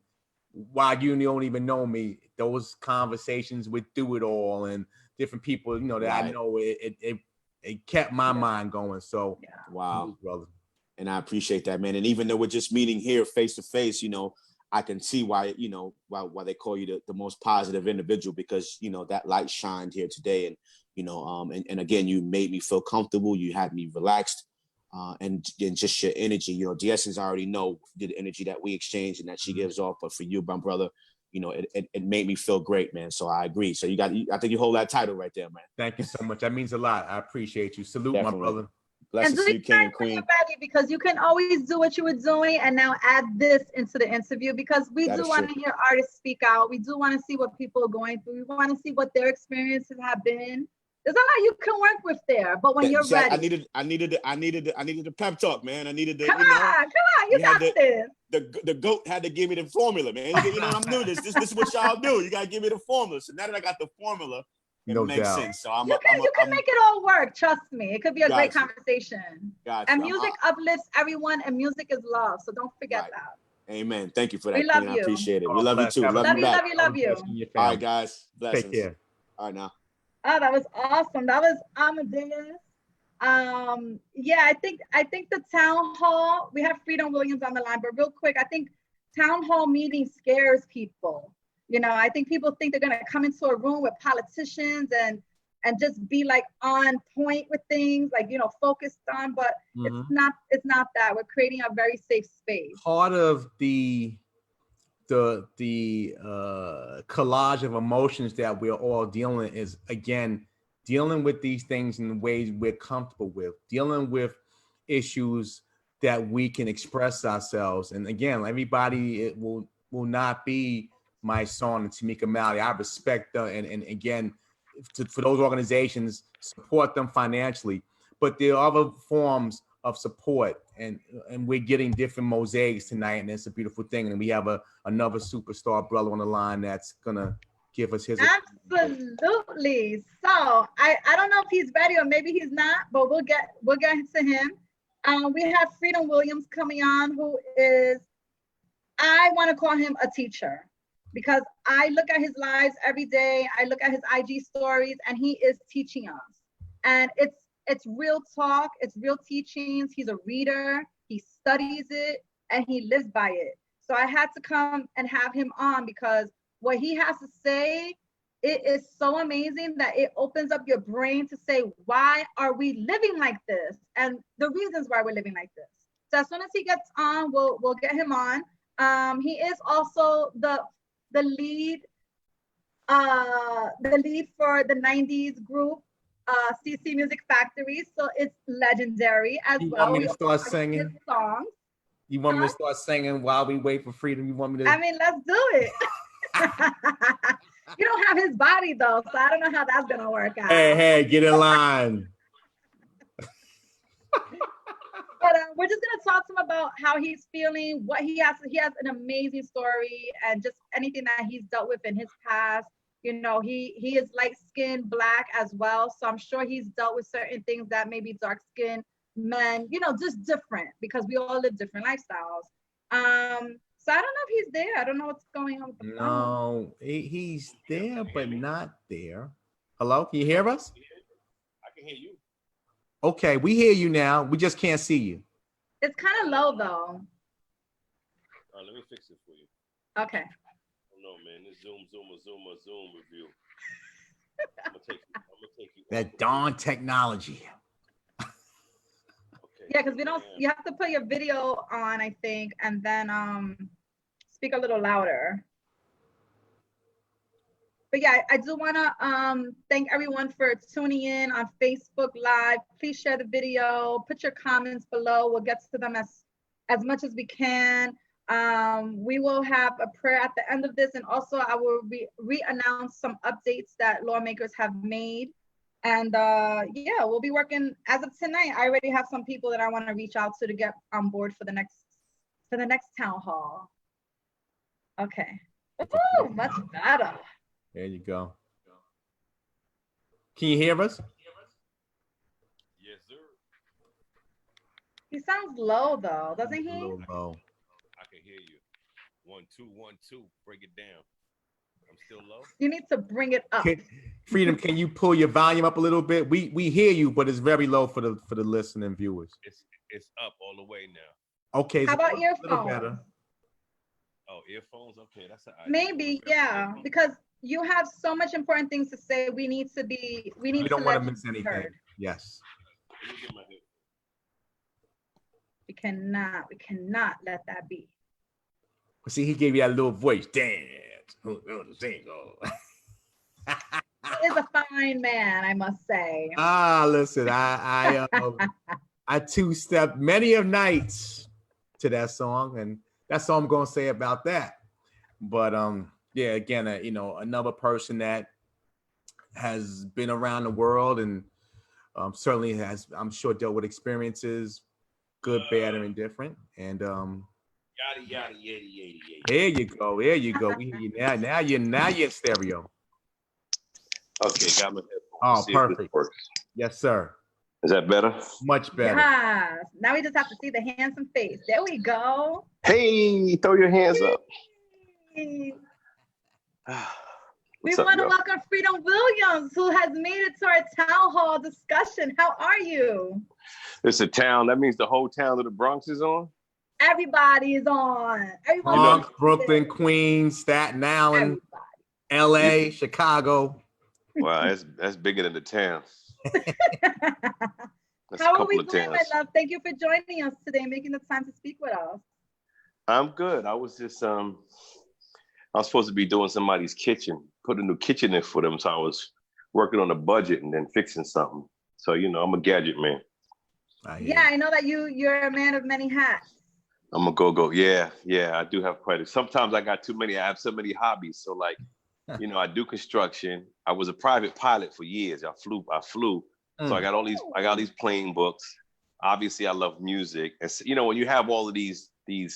while you don't even know me, those conversations with Through It All and different people, you know, that I know, it kept my mind going. So
wow, brother. And I appreciate that, man. And even though we're just meeting here face to face, you know, I can see why, you know, why they call you the most positive individual, because, you know, that light shined here today. And, you know, and again, you made me feel comfortable. You had me relaxed and just your energy, you know, The Essence, I already know the energy that we exchange and that she gives off. But for you, my brother, you know, it made me feel great, man. So I agree. So I think you hold that title right there, man.
Thank you so much. That means a lot. I appreciate you. Salute,
definitely.
My brother.
Blessings to you, king and queen.
Because you can always do what you were doing and now add this into the interview, because we do want to hear artists speak out. We do want to see what people are going through. We want to see what their experiences have been. There's a lot you can work with there, but when you're ready.
I needed the pep talk, man. I needed the,
come on, you got this.
The GOAT had to give me the formula, man. You know, I'm new. This is what y'all do. You gotta give me the formula. So now that I got the formula, it makes sense. So you
can make it all work. Trust me. It could be a great conversation.
Gotcha.
And music uplifts everyone, and music is love. So don't forget that.
Amen. Thank you for that.
We love you.
I appreciate it. We love you too.
Love you.
All right, guys. Blessings.
Take care.
All right, now.
Oh, that was awesome. That was Amadeus. Yeah, I think the town hall, we have Freedom Williams on the line, but real quick, I think town hall meeting scares people. You know, I think people think they're gonna come into a room with politicians and just be like on point with things, like, you know, focused on, but it's not that. We're creating a very safe space.
Part of the collage of emotions that we're all dealing is, again, dealing with these things in the ways we're comfortable with, dealing with issues that we can express ourselves. And again, everybody, it will not be my song and Tamika Mallory. I respect them, and again, for those organizations, support them financially, but there are other forms of support, and we're getting different mosaics tonight, and it's a beautiful thing. And we have another superstar brother on the line that's gonna give us his
absolutely. So I don't know if he's ready or maybe he's not, but we'll get to him. We have Freedom Williams coming on, who is, I want to call him a teacher, because I look at his lives every day. I look at his IG stories, and he is teaching us, and it's real talk, it's real teachings. He's a reader, he studies it, and he lives by it. So I had to come and have him on because what he has to say, it is so amazing that it opens up your brain to say, why are we living like this? And the reasons why we're living like this. So as soon as he gets on, we'll get him on. He is also the lead for the 90s group, CC Music Factory, so it's legendary as well.
You want me to start singing?
Songs.
You want me to start singing while we wait for freedom? You want me to?
I mean, let's do it. You don't have his body though, so I don't know how that's gonna work out.
Hey, get in line.
But we're just gonna talk to him about how he's feeling, what he has. He has an amazing story, and just anything that he's dealt with in his past. You know, he is light-skinned, Black as well. So I'm sure he's dealt with certain things that maybe dark-skinned men, you know, just different, because we all live different lifestyles. So I don't know if he's there. I don't know what's going on with the phone.
No, he's there, but not there. Hello, can you hear us?
I can hear you.
Okay, we hear you now. We just can't see you.
It's kind of low though.
Let me fix it for you.
Okay.
No, man, this Zoom review. I'm gonna take you.
That darn technology.
Okay.
Yeah, because you have to put your video on, I think, and then speak a little louder. But yeah, I do want to thank everyone for tuning in on Facebook Live. Please share the video, put your comments below. We'll get to them as much as we can. We will have a prayer at the end of this, and also I will re-announce some updates that lawmakers have made. And yeah, we'll be working as of tonight. I already have some people that I want to reach out to get on board for the next town hall. Okay. Ooh, much better.
There you go. Can you hear us?
Yes, sir.
He sounds low though, doesn't he?
A little low.
I can hear you. 1 2 1 2. Break it down. I'm still low.
You need to bring it up.
Freedom, can you pull your volume up a little bit? We hear you, but it's very low for the listening viewers.
It's up all the way now.
Okay.
How about
a little
earphones?
better.
Oh, earphones. Okay, that's an idea.
Maybe, yeah, because you have so much important things to say. We don't
want to miss anything. Heard. Yes.
We cannot let that be.
See, he gave you that little voice. Damn.
He is a fine man, I must say.
Listen, I two-stepped many of nights to that song, and that's all I'm gonna say about that. But yeah, again, you know, another person that has been around the world and certainly has, I'm sure, dealt with experiences, good, bad, and indifferent. And
Yada yada yada yada yada.
there you go. There you go. We hear you now. Now you're in stereo.
Okay, got my headphones.
Oh,
See if this
perfect.
works.
Yes, sir.
Is that better?
Much better.
Yes. Now we just have to see the handsome face. There we go.
Hey, throw your hands up.
We
What's up,
want to
yo?
welcome Freedom Williams, who has made it to our town hall discussion. How are you?
It's a town. That means the whole town of the Bronx is on.
Everybody is on. Everybody
Bronx, Brooklyn, Queens, Staten Island, LA, Chicago.
Wow, that's bigger than the town. That's
How
a
are
couple
we
of
doing,
towns.
my love? Thank you for joining us today and making the time to speak with us.
I'm good. I was just I was supposed to be doing somebody's kitchen, put a new kitchen in for them. So I was working on a budget and then fixing something. So I'm a gadget man.
I know that you're a man of many hats.
I'm a go-go. Yeah, I do have quite a. Sometimes I got too many. I have so many hobbies. So like, I do construction. I was a private pilot for years. I flew. So I got all these plane books. Obviously, I love music. And when you have all of these, I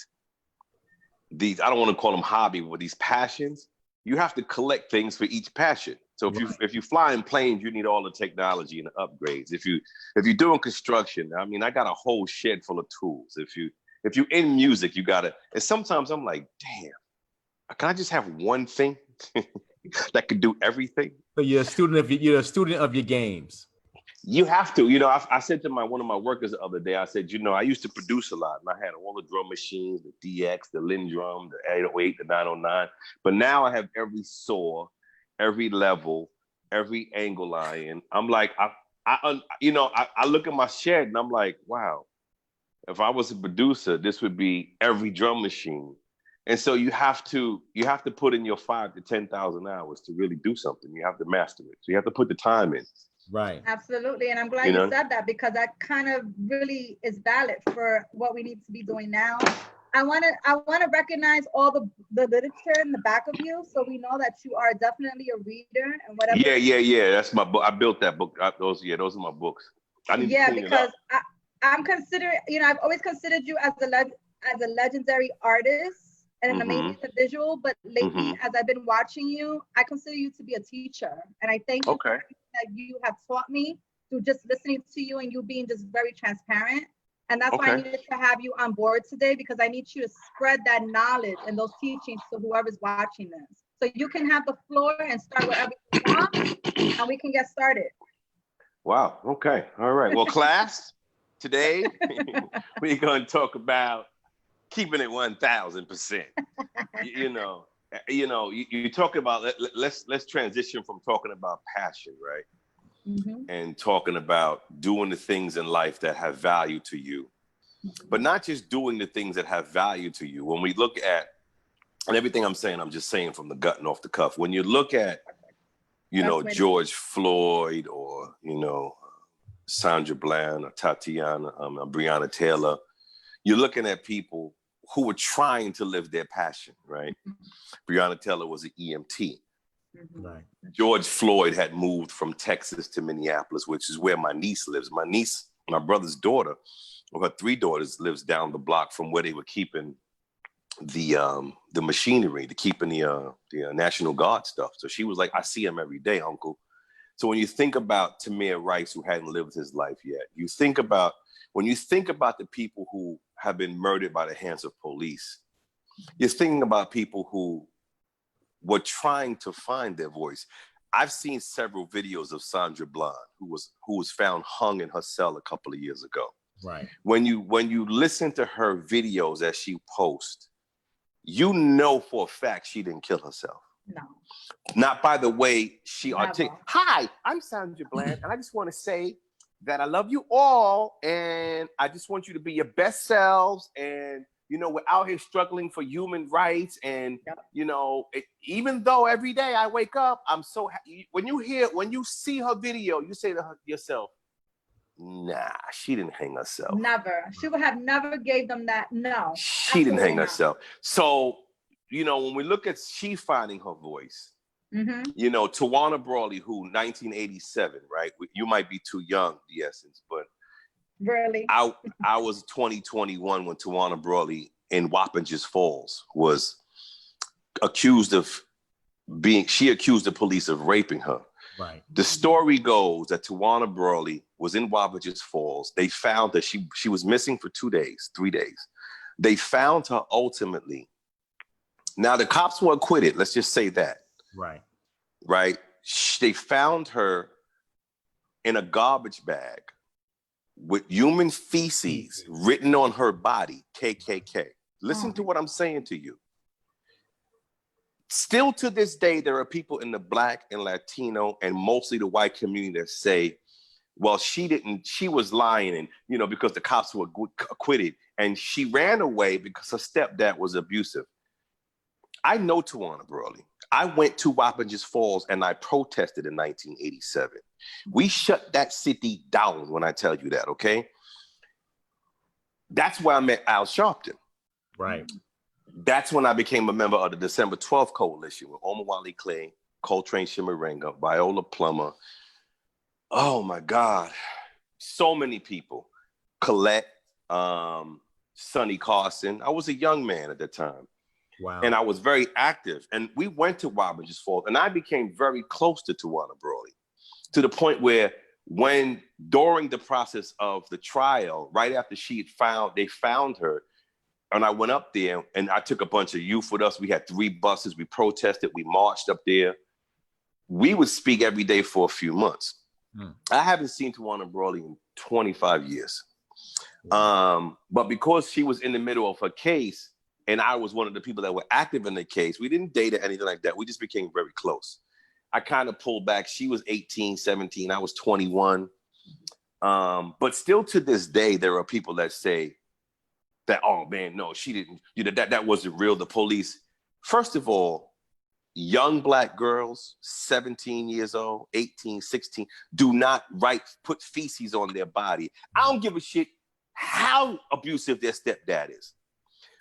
don't want to call them hobby, but these passions, you have to collect things for each passion. So if you fly in planes, you need all the technology and the upgrades. If you're doing construction, I mean, I got a whole shed full of tools. If you're in music, you gotta. And sometimes I'm like, damn, can I just have one thing that could do everything?
So you're a student of your games.
You have to. I said to one of my workers the other day, I said, I used to produce a lot, and I had all the drum machines, the DX, the Lindrum, the 808, the 909. But now I have every saw, every level, every angle line. I'm like, I look at my shed and I'm like, wow, if I was a producer, this would be every drum machine. And so you have to put in your 5,000 to 10,000 hours to really do something. You have to master it. So you have to put the time in.
Right.
Absolutely. And I'm glad you said that, because that kind of really is valid for what we need to be doing now. I want to recognize all the literature in the back of you, so we know that you are definitely a reader and whatever.
Yeah. That's my book. I built that book. Those are my books. I need to clean
because
it up.
I'm considering, I've always considered you as a legendary artist and an amazing individual, but lately, as I've been watching you, I consider you to be a teacher. And I thank you for everything that you have taught me through just listening to you and you being just very transparent. And that's why I needed to have you on board today, because I need you to spread that knowledge and those teachings to whoever's watching this. So you can have the floor and start wherever you want, and we can get started.
Wow. Okay. All right. Well, class, today we're going to talk about keeping it 1,000%. You talk about, let's transition from talking about passion, right? And talking about doing the things in life that have value to you, but not just doing the things that have value to you. When we look at, and everything I'm saying, I'm just saying from the gut and off the cuff. When you look at, George Floyd or, Sandra Bland or Tatiana, Breonna Taylor, you're looking at people who were trying to live their passion, right? Breonna Taylor was an EMT.
Right.
George Floyd had moved from Texas to Minneapolis, which is where my niece lives. My niece, my brother's daughter, or her 3 daughters, lives down the block from where they were keeping the machinery, keeping the National Guard stuff. So she was like, I see him every day, Uncle. So when you think about Tamir Rice, who hadn't lived his life yet, when you think about the people who have been murdered by the hands of police, you're thinking about people who were trying to find their voice. I've seen several videos of Sandra Bland, who was found hung in her cell a couple of years ago.
Right.
When you listen to her videos as she posts, for a fact she didn't kill herself.
No.
Not by the way she articulates. Hi, I'm Sandra Bland, and I just want to say that I love you all, and I just want you to be your best selves, and we're out here struggling for human rights, and even though every day I wake up, I'm so happy. When you see her video, you say to yourself, nah, she didn't hang herself.
Never. She would have never gave them that. No.
She didn't hang herself. So, when we look at she finding her voice,
Mm-hmm.
You know, Tawana Brawley, who 1987, right? You might be too young, the essence, but
really,
I was 2021 when Tawana Brawley in Wappingers Falls was accused of she accused the police of raping her.
Right.
The story goes that Tawana Brawley was in Wappingers Falls. They found that she was missing for 3 days. They found her ultimately. Now the cops were acquitted. Let's just say that.
Right.
Right. They found her in a garbage bag with human feces written on her body, KKK. Listen to what I'm saying to you. Still to this day, there are people in the Black and Latino and mostly the white community that say, well, she was lying, and, you know, because the cops were acquitted, and she ran away because her stepdad was abusive. I know Tawana Brawley. I went to Wappingers Falls and I protested in 1987. We shut that city down when I tell you that, okay? That's where I met Al Sharpton.
Right.
That's when I became a member of the December 12th Coalition with Omar Wally Clay, Coltrane Shimarenga, Viola Plummer. Oh my God. So many people. Colette, Sonny Carson. I was a young man at the time.
Wow.
And I was very active. And we went to Wappingers Falls, and I became very close to Tawana Brawley, to the point where during the process of the trial, right after they found her, and I went up there and I took a bunch of youth with us. We had 3 buses. We protested. We marched up there. We would speak every day for a few months. I haven't seen Tawana Brawley in 25 years. But because she was in the middle of her case, and I was one of the people that were active in the case, we didn't date or anything like that. We just became very close. I kind of pulled back. She was 18, 17. I was 21. But still to this day, there are people that say that, oh man, no, she didn't, you know, that wasn't real. The police, first of all, young Black girls, 17 years old, 18, 16, do not put feces on their body. I don't give a shit how abusive their stepdad is.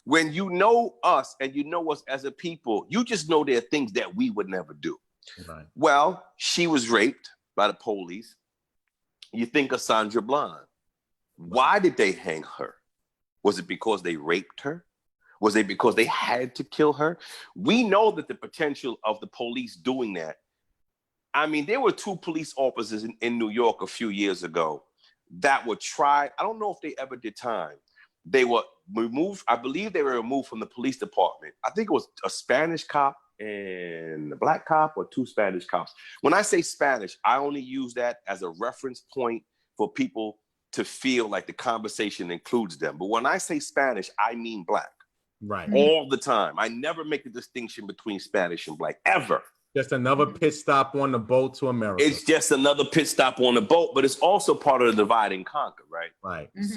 When you know us and you know us as a people, you just know there are things that we would never do.
Right.
Well, she was raped by the police. You think of Sandra Bland. Why did they hang her? Was it because they raped her? Was it because they had to kill her? We know that the potential of the police doing that. I mean, there were 2 police officers in New York a few years ago that were tried. I don't know if they ever did time. They were removed. I believe they were removed from the police department. I think it was a Spanish cop and a Black cop, or 2 Spanish cops. When I say Spanish, I only use that as a reference point for people to feel like the conversation includes them. But when I say Spanish, I mean Black.
Right.
All the time. I never make a distinction between Spanish and Black, ever.
Just another pit stop on the boat to America.
It's just another pit stop on the boat, but it's also part of the divide and conquer, right?
Right.
Mm-hmm.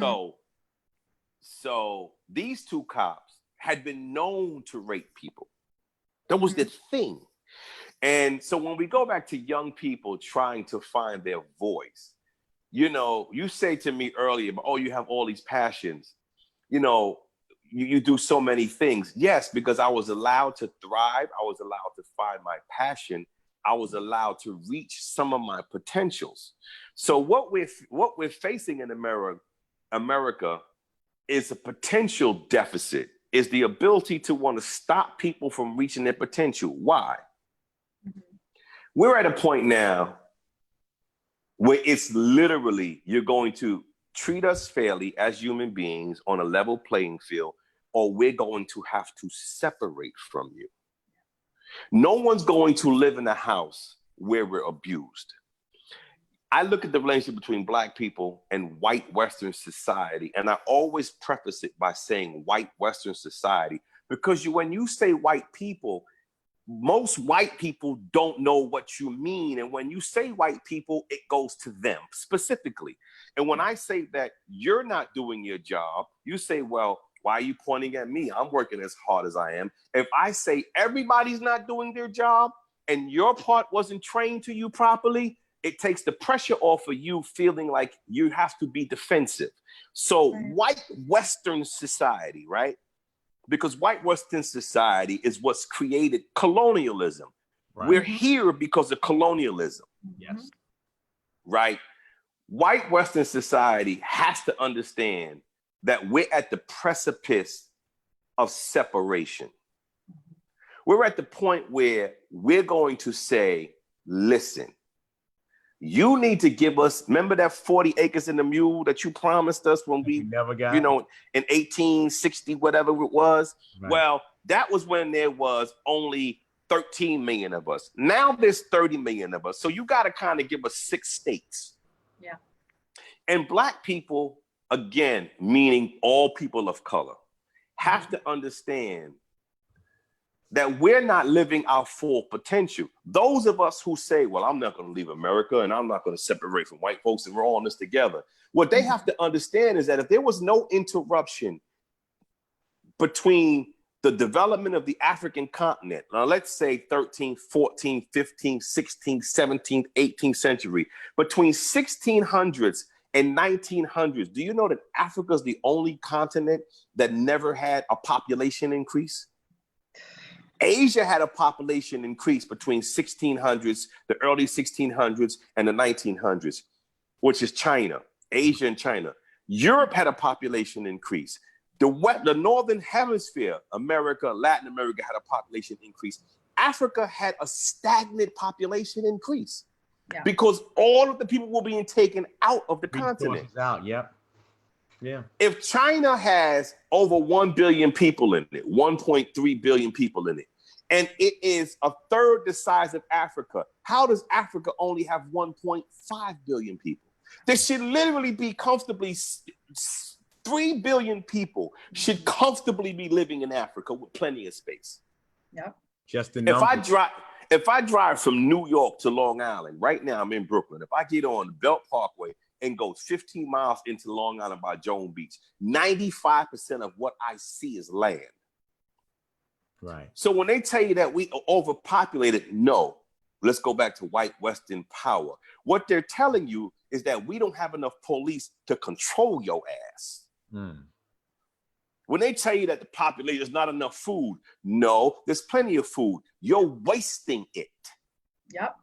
So these 2 cops had been known to rape people. That was the thing. And so when we go back to young people trying to find their voice, you know, you say to me earlier, oh, you have all these passions. You know, you do so many things. Yes, because I was allowed to thrive. I was allowed to find my passion. I was allowed to reach some of my potentials. So what we're facing in America is a potential deficit, is the ability to want to stop people from reaching their potential. Why? Mm-hmm. We're at a point now where it's literally, you're going to treat us fairly as human beings on a level playing field, or we're going to have to separate from you. No one's going to live in a house where we're abused. I look at the relationship between Black people and white Western society, and I always preface it by saying white Western society, because when you say white people, most white people don't know what you mean. And when you say white people, it goes to them specifically. And when I say that you're not doing your job, you say, well, why are you pointing at me? I'm working as hard as I am. If I say everybody's not doing their job and your part wasn't trained to you properly, it takes the pressure off of you feeling like you have to be defensive. So white Western society, right? Because white Western society is what's created colonialism.
Right.
We're here because of colonialism.
Yes.
Right? White Western society has to understand that we're at the precipice of separation. We're at the point where we're going to say, listen, you need to give us, remember that 40 acres and a mule that you promised us when we
never got,
in 1860, whatever it was.
Right.
Well, that was when there was only 13 million of us. Now there's 30 million of us. So you got to kind of give us 6 states.
Yeah.
And Black people, again, meaning all people of color, have to understand that we're not living our full potential. Those of us who say, well, I'm not going to leave America and I'm not going to separate from white folks and we're all in this together. What they have to understand is that if there was no interruption between the development of the African continent, now let's say 13th, 14th, 15th, 16th, 17th, 18th century, between 1600s and 1900s, do you know that Africa is the only continent that never had a population increase? Asia had a population increase between 1600s, the early 1600s and the 1900s, which is China, Asia and China. Europe had a population increase. The Northern Hemisphere, America, Latin America had a population increase. Africa had a stagnant population increase because all of the people were being taken out of the continent.
Out, yep. Yeah.
If China has over 1 billion people in it, 1.3 billion people in it, and it is a third the size of Africa, how does Africa only have 1.5 billion people? There should literally be comfortably 3 billion people should comfortably be living in Africa with plenty of space.
Yeah.
Just the numbers.
If I drive from New York to Long Island, right now I'm in Brooklyn. If I get on the Belt Parkway and go 15 miles into Long Island by Joan Beach, 95% of what I see is land.
Right.
So when they tell you that we are overpopulated, no, let's go back to white Western power. What they're telling you is that we don't have enough police to control your ass. When they tell you that the population is not enough food, no, there's plenty of food. You're wasting it.
Yep.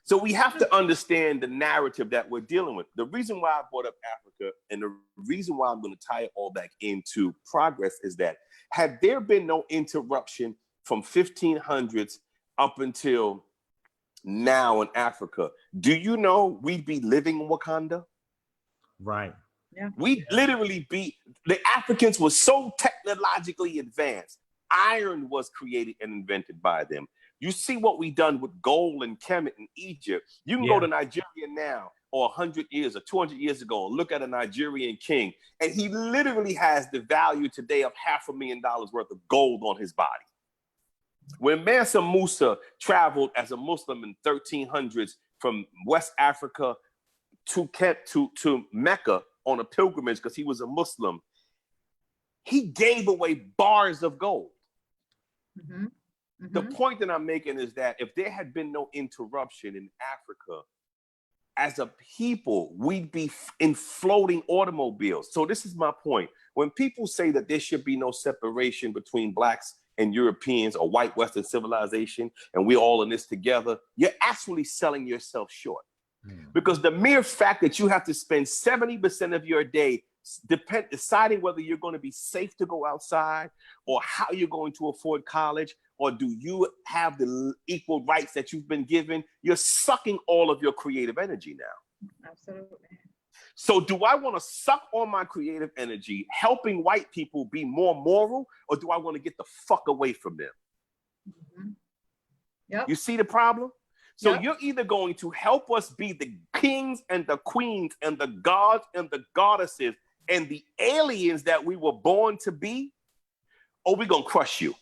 So we have to understand the narrative that we're dealing with. The reason why I brought up Africa and the reason why I'm going to tie it all back into progress is that had there been no interruption from 1500s up until now in Africa, do you know we'd be living in Wakanda?
Right.
Yeah.
We'd literally be, the Africans were so technologically advanced. Iron was created and invented by them. You see what we done with gold and Kemet in Egypt. You can go to Nigeria now or 100 years or 200 years ago and look at a Nigerian king, and he literally has the value today of $500,000 worth of gold on his body. When Mansa Musa traveled as a Muslim in 1300s from West Africa to Mecca on a pilgrimage because he was a Muslim, he gave away bars of gold. The point that I'm making is that if there had been no interruption in Africa, as a people, we'd be in floating automobiles. So this is my point. When people say that there should be no separation between Blacks and Europeans or white Western civilization, and we're all in this together, you're actually selling yourself short. Because the mere fact that you have to spend 70% of your day deciding whether you're going to be safe to go outside or how you're going to afford college, or do you have the equal rights that you've been given, you're sucking all of your creative energy now.
Absolutely.
So do I want to suck on my creative energy, helping white people be more moral, or do I want to get the fuck away from them?
Yep.
You see the problem? So
Yep.
You're either going to help us be the kings and the queens and the gods and the goddesses and the aliens that we were born to be, or we're going to crush you.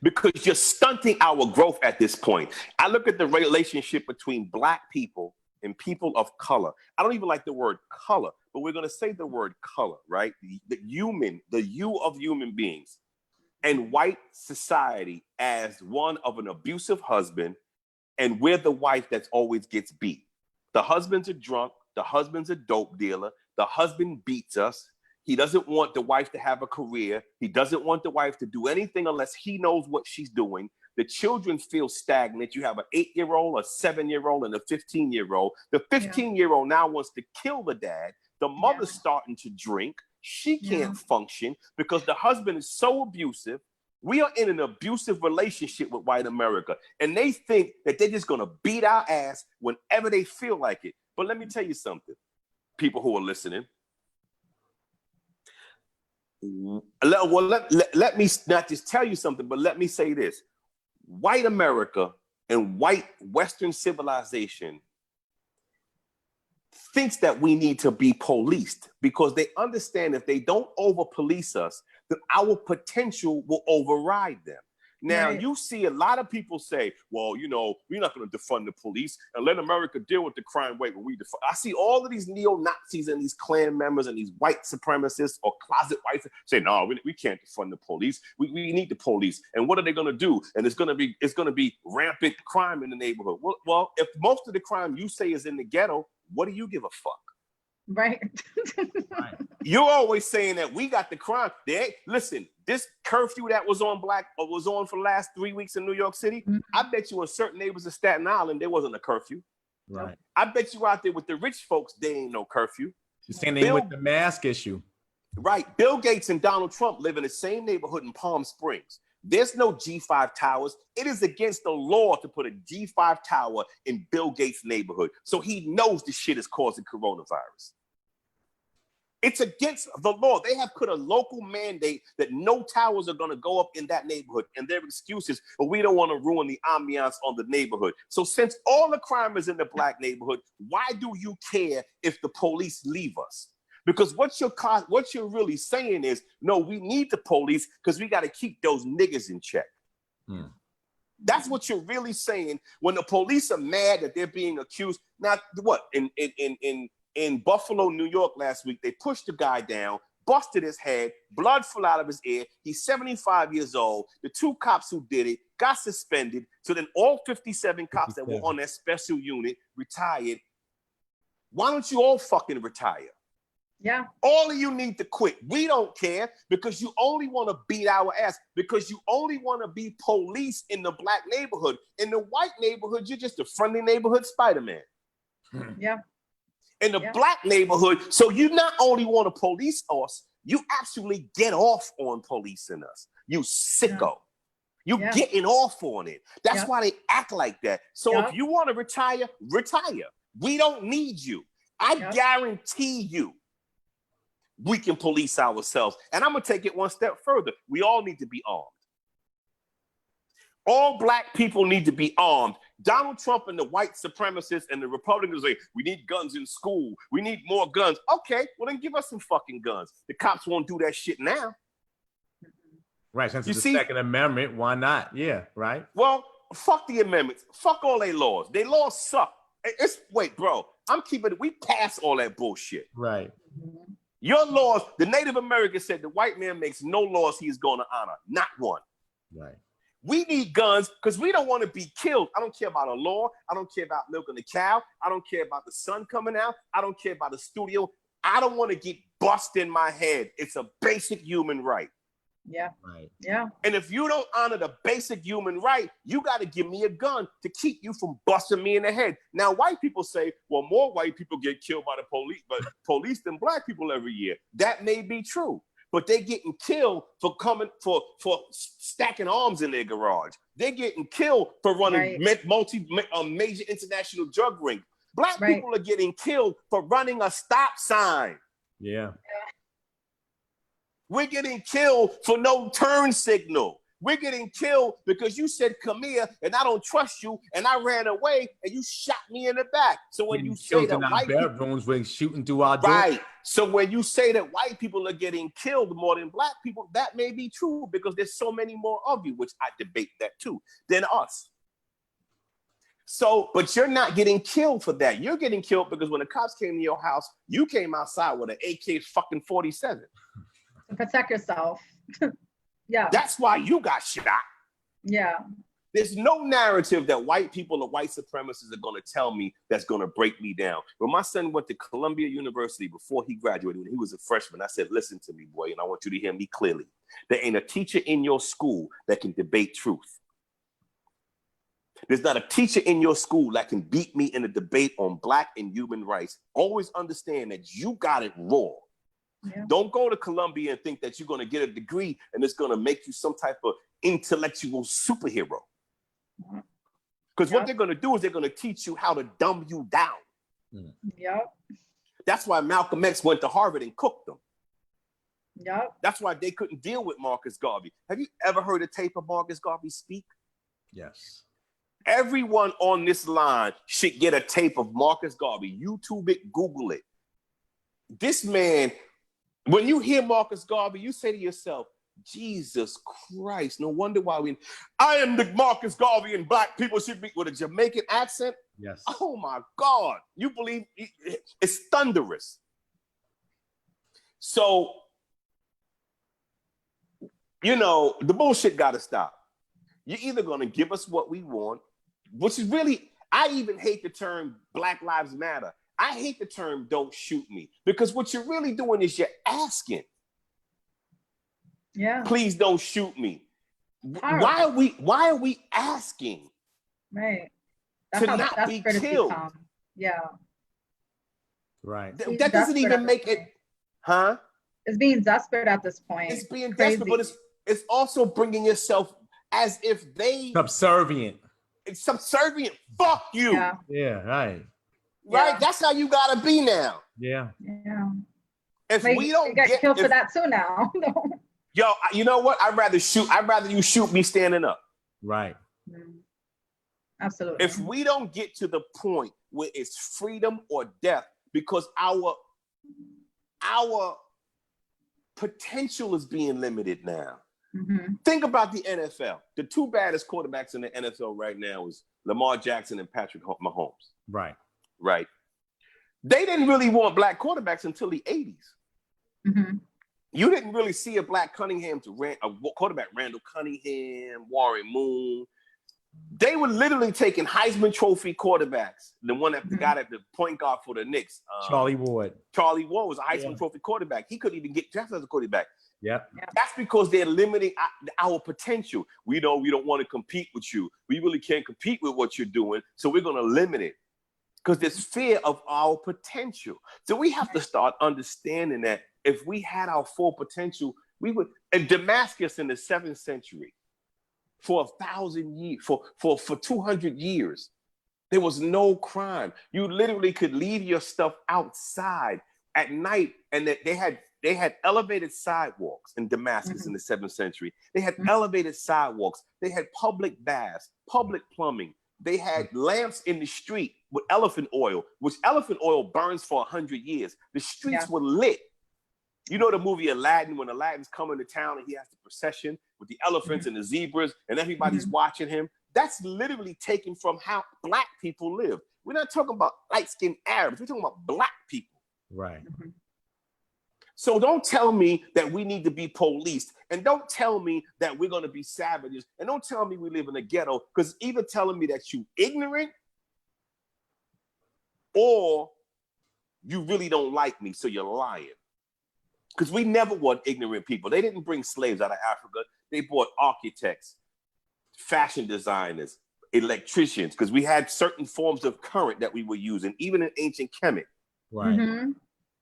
Because you're stunting our growth at this point. I look at the relationship between Black people and people of color. I don't even like the word color, but we're going to say the word color, right? The you of human beings. And white society as one of an abusive husband, and we're the wife that always gets beat. The husband's a drunk, the husband's a dope dealer, the husband beats us. He doesn't want the wife to have a career. He doesn't want the wife to do anything unless he knows what she's doing. the children feel stagnant. You have an 8-year-old, a 7-year-old, and a 15-year-old. The 15-year-old now wants to kill the dad. The mother's starting to drink. She can't function because the husband is so abusive. We are in an abusive relationship with white America, and they think that they're just going to beat our ass whenever they feel like it. But let me tell you something, people who are listening. Let me not just tell you something, but let me say this. White America and white Western civilization thinks that we need to be policed because they understand if they don't over-police us, that our potential will override them. Now, you see a lot of people say, well, you know, we're not going to defund the police and let America deal with the crime rate when we defund. I see all of these neo-Nazis and these Klan members and these white supremacists or closet whites say, no, we can't defund the police. We need the police. And what are they going to do? And it's going to be rampant crime in the neighborhood. Well, if most of the crime you say is in the ghetto, what do you give a fuck?
Right.
You're always saying that we got the crime. Listen, this curfew that was on for the last 3 weeks in New York City, I bet you in certain neighborhoods of Staten Island, there wasn't a curfew.
Right.
I bet you out there with the rich folks, there ain't no curfew.
You're saying with the mask issue.
Right. Bill Gates and Donald Trump live in the same neighborhood in Palm Springs. There's no G5 towers. It is against the law to put a G5 tower in Bill Gates' neighborhood. So he knows the shit is causing coronavirus. It's against the law. They have put a local mandate that no towers are going to go up in that neighborhood. And their excuse is, well, we don't want to ruin the ambiance on the neighborhood. So since all the crime is in the black neighborhood, why do you care if the police leave us? Because what you're really saying is, no, we need the police because we got to keep those niggas in check. That's what you're really saying when the police are mad that they're being accused. Now, what? In Buffalo, New York last week, they pushed the guy down, busted his head, blood flew out of his ear. He's 75 years old. The 2 cops who did it got suspended. So then all 57 cops that were on that special unit retired. Why don't you all fucking retire?
Yeah.
All of you need to quit. We don't care because you only want to beat our ass because you only want to be police in the black neighborhood. In the white neighborhood, you're just a friendly neighborhood Spider-Man.
Yeah.
In the black neighborhood, so you not only want to police us, you actually get off on policing us. You sicko. You getting off on it. That's why they act like that. So if you want to retire, retire. We don't need you. I guarantee you we can police ourselves. And I'm going to take it one step further. We all need to be armed. All black people need to be armed. Donald Trump and the white supremacists and the Republicans say, we need guns in school. We need more guns. Okay, well then give us some fucking guns. The cops won't do that shit now.
Right, since it's the Second Amendment, why not? Yeah, right.
Well, fuck the amendments. Fuck all their laws. Their laws suck. Wait, bro, we pass all that bullshit.
Right.
Your laws, the Native American said the white man makes no laws he is going to honor. Not one.
Right.
We need guns because we don't want to be killed. I don't care about a law. I don't care about milking the cow. I don't care about the sun coming out. I don't care about the studio. I don't want to get bust in my head. It's a basic human right.
Yeah.
Right.
Yeah.
And if you don't honor the basic human right, you got to give me a gun to keep you from busting me in the head. Now, white people say, well, more white people get killed by the police than black people every year. That may be true, but they're getting killed for stacking arms in their garage. They're getting killed for running major international drug rings. Black people are getting killed for running a stop sign.
Yeah.
We're getting killed for no turn signal. We're getting killed because you said, come here, and I don't trust you, and I ran away, and you shot me in the back. So when you say that white
bedrooms, we're shooting through our doors.
Right. So when you say that white people are getting killed more than black people, that may be true because there's so many more of you, which I debate that too, than us. So, but you're not getting killed for that. You're getting killed because when the cops came to your house, you came outside with an AK-47.
To protect yourself. Yeah.
That's why you got shot.
Yeah.
There's no narrative that white people or white supremacists are going to tell me that's going to break me down. When my son went to Columbia University before he graduated, when he was a freshman, I said, listen to me, boy, and I want you to hear me clearly. There ain't a teacher in your school that can debate truth. There's not a teacher in your school that can beat me in a debate on Black and human rights. Always understand that you got it raw. Yeah. Don't go to Columbia and think that you're going to get a degree and it's going to make you some type of intellectual superhero. Because what they're going to do is they're going to teach you how to dumb you down.
Yep.
That's why Malcolm X went to Harvard and cooked them.
Yep.
That's why they couldn't deal with Marcus Garvey. Have you ever heard a tape of Marcus Garvey speak?
Yes.
Everyone on this line should get a tape of Marcus Garvey. YouTube it, Google it. This man, when you hear Marcus Garvey, you say to yourself, Jesus Christ, no wonder why I am the Marcus Garvey and Black people should be with a Jamaican accent.
Yes.
Oh my God. You believe it's thunderous. So, you know, the bullshit got to stop. You're either going to give us what we want, which is really, I even hate the term Black Lives Matter. I hate the term don't shoot me, because what you're really doing is you're asking.
Yeah.
Please don't shoot me. Why are we asking?
Right.
That's to not be killed.
Yeah.
Right.
That doesn't even make it, huh?
It's being desperate at this point.
It's being desperate, but it's also bringing yourself as if they
subservient.
It's subservient. Fuck you.
Yeah.
Yeah. Right.
Right.
Yeah.
That's how you gotta be now.
Yeah.
Yeah.
If we don't
get killed for that too now.
Yo, you know what? I'd rather you shoot me standing up.
Right.
Absolutely.
If we don't get to the point where it's freedom or death, because our potential is being limited now.
Mm-hmm.
Think about the NFL. The two baddest quarterbacks in the NFL right now is Lamar Jackson and Patrick Mahomes.
Right.
Right. They didn't really want Black quarterbacks until the 80s.
Mm-hmm.
You didn't really see a Black quarterback, Randall Cunningham, Warren Moon. They were literally taking Heisman Trophy quarterbacks. The one that got at the point guard for the Knicks.
Charlie Ward.
Charlie Ward was a Heisman Trophy quarterback. He couldn't even get drafted as a quarterback.
Yep.
That's because they're limiting our potential. We don't want to compete with you. We really can't compete with what you're doing, so we're going to limit it because there's fear of our potential. So we have to start understanding that if we had our full potential, we would. In Damascus in the 7th century, for 1,000 years, for 200 years, there was no crime. You literally could leave your stuff outside at night, and that they had elevated sidewalks in Damascus in the 7th century. They had elevated sidewalks. They had public baths, public plumbing. They had lamps in the street with elephant oil, which elephant oil burns for 100 years. The streets were lit. You know the movie Aladdin, when Aladdin's coming to town and he has the procession with the elephants and the zebras and everybody's watching him? That's literally taken from how Black people live. We're not talking about light-skinned Arabs. We're talking about Black people.
Right.
So don't tell me that we need to be policed, and don't tell me that we're going to be savages, and don't tell me we live in a ghetto, because either telling me that you ignorant or you really don't like me, so you're lying. Because we never want ignorant people. They didn't bring slaves out of Africa. They brought architects, fashion designers, electricians, because we had certain forms of current that we were using, even in ancient Kemet.
Right.
Mm-hmm.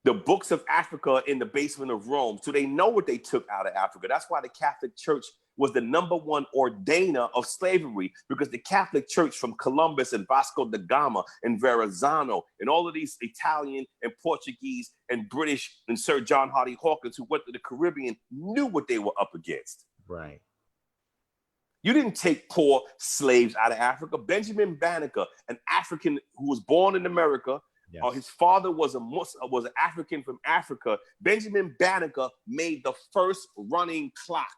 The books of Africa in the basement of Rome, so they know what they took out of Africa. That's why the Catholic Church was the #1 ordainer of slavery, because the Catholic Church from Columbus and Vasco da Gama and Verrazano and all of these Italian and Portuguese and British and Sir John Hardy Hawkins who went to the Caribbean knew what they were up against.
Right.
You didn't take poor slaves out of Africa. Benjamin Banneker, an African who was born in America, his father was an African from Africa. Benjamin Banneker made the first running clock.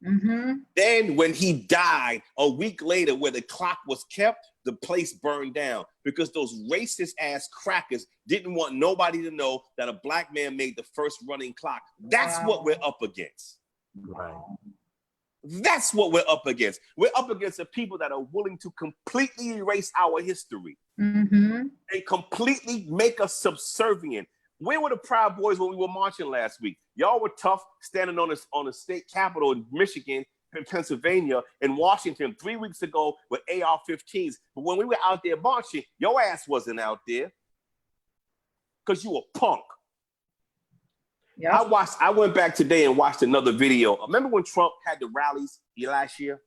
Mm-hmm.
Then when he died, a week later, where the clock was kept, the place burned down because those racist ass crackers didn't want nobody to know that a Black man made the first running clock. That's what we're up against.
Right.
That's what we're up against. We're up against the people that are willing to completely erase our history and completely make us subservient. Where were the Proud Boys when we were marching last week? Y'all were tough standing on the state capitol in Michigan in Pennsylvania and Washington 3 weeks ago with AR-15s. But when we were out there marching, your ass wasn't out there because you a punk.
Yeah.
I went back today and watched another video. Remember when Trump had the rallies last year?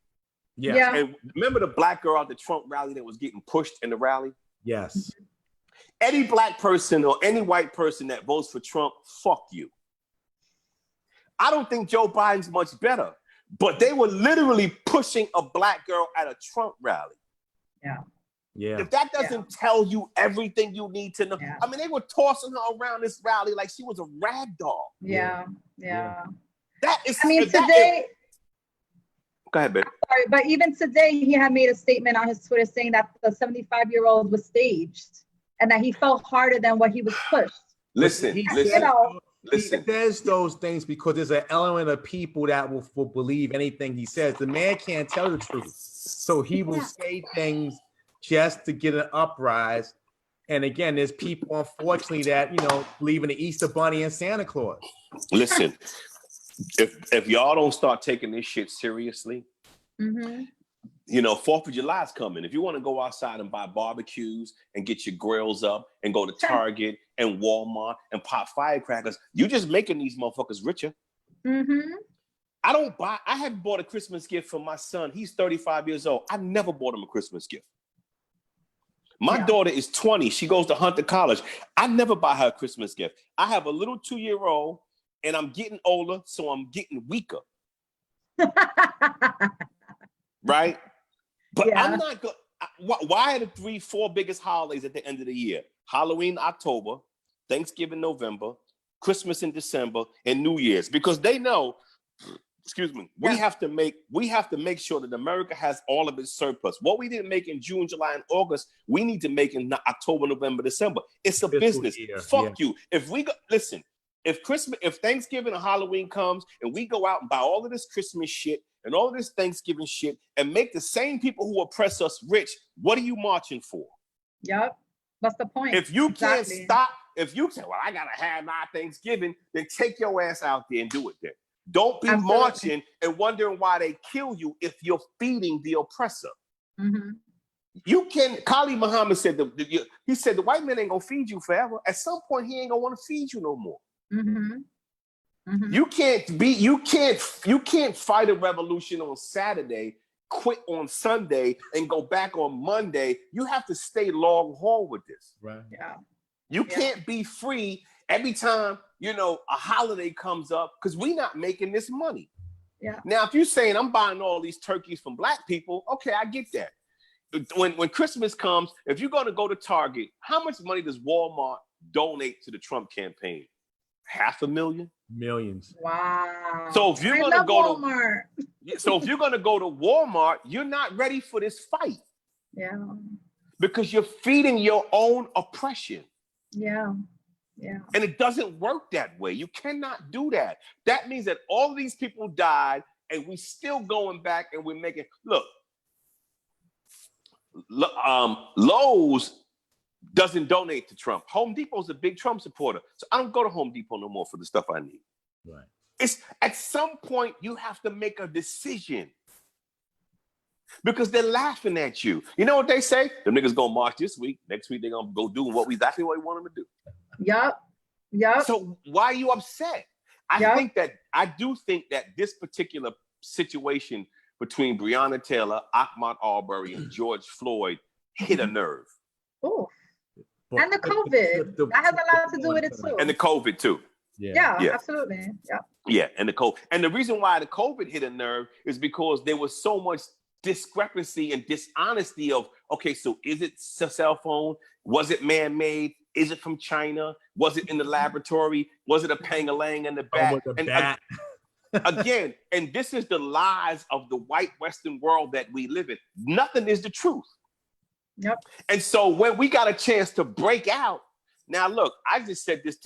Yeah.
And remember the black girl at the Trump rally that was getting pushed in the rally?
Yes.
Any black person or any white person that votes for Trump, fuck you. I don't think Joe Biden's much better, but they were literally pushing a black girl at a Trump rally.
Yeah.
Yeah.
If that doesn't tell you everything you need to know, I mean, they were tossing her around this rally like she was a rag doll.
Yeah.
That is.
I mean, today.
Go ahead, babe.
Sorry, but even today, he had made a statement on his Twitter saying that the 75-year-old was staged and that he felt harder than what he was pushed.
Listen.
He says those things because there's an element of people that will believe anything he says. The man can't tell the truth, so he will say things just to get an uprise. And again, there's people, unfortunately, that believe in the Easter Bunny and Santa Claus.
Listen, if y'all don't start taking this shit seriously, 4th of July is coming. If you want to go outside and buy barbecues and get your grills up and go to Target and Walmart and pop firecrackers, you just making these motherfuckers richer. I haven't bought a Christmas gift for my son. He's 35 years old. I never bought him a Christmas gift. My daughter is 20. She goes to Hunter College. I never buy her a Christmas gift. I have a little 2-year-old and I'm getting older, so I'm getting weaker. Right? But I'm not going. Why are the 3-4 biggest holidays at the end of the year? Halloween, October, Thanksgiving, November, Christmas in December, and New Year's. Because they know, we have to make sure that America has all of its surplus. What we didn't make in June, July, and August, we need to make in October, November, December. It's a business. Fuck you. If we go, listen, if Thanksgiving or Halloween comes and we go out and buy all of this Christmas shit and all of this Thanksgiving shit and make the same people who oppress us rich, what are you marching for?
Yep. That's the point.
If you can't stop, if you say, well, I gotta have my Thanksgiving, then take your ass out there and do it then. Don't be marching and wondering why they kill you if you're feeding the oppressor. You can. Khalid Muhammad said he said the white man ain't gonna feed you forever. At some point, he ain't gonna want to feed you no more. You can't fight a revolution on Saturday, quit on Sunday, and go back on Monday. You have to stay long haul with this.
Right.
Yeah.
You can't be free every time a holiday comes up because we're not making this money.
Yeah.
Now, if you're saying I'm buying all these turkeys from black people, okay, I get that. When Christmas comes, if you're going to go to Target, how much money does Walmart donate to the Trump campaign? $500,000?
Millions.
Wow.
So if you're going to go
Walmart.
So if you're going to go to Walmart, you're not ready for this fight.
Yeah.
Because you're feeding your own oppression.
Yeah. Yeah.
And it doesn't work that way. You cannot do that. That means that all of these people died and we still going back and we're making, look, Lowe's doesn't donate to Trump. Home Depot's a big Trump supporter. So I don't go to Home Depot no more for the stuff I need.
Right.
It's at some point you have to make a decision because they're laughing at you. You know what they say? The niggas gonna march this week. Next week they're gonna go do exactly what we want them to do.
Yep.
So why are you upset? I do think that this particular situation between Breonna Taylor, Ahmaud Arbery, and George Floyd hit a nerve.
Oh. And the COVID. That has a lot to do with it too.
And the COVID too.
Yeah, absolutely. Yeah.
Yeah, and the COVID. And the reason why the COVID hit a nerve is because there was so much discrepancy and dishonesty of, okay, so is it a cell phone? Was it man-made? Is it from China? Was it in the laboratory? Was it a pang-a-lang in the back? Again, and this is the lies of the white Western world that we live in. Nothing is the truth.
Yep.
And so when we got a chance to break out, now look, I just said this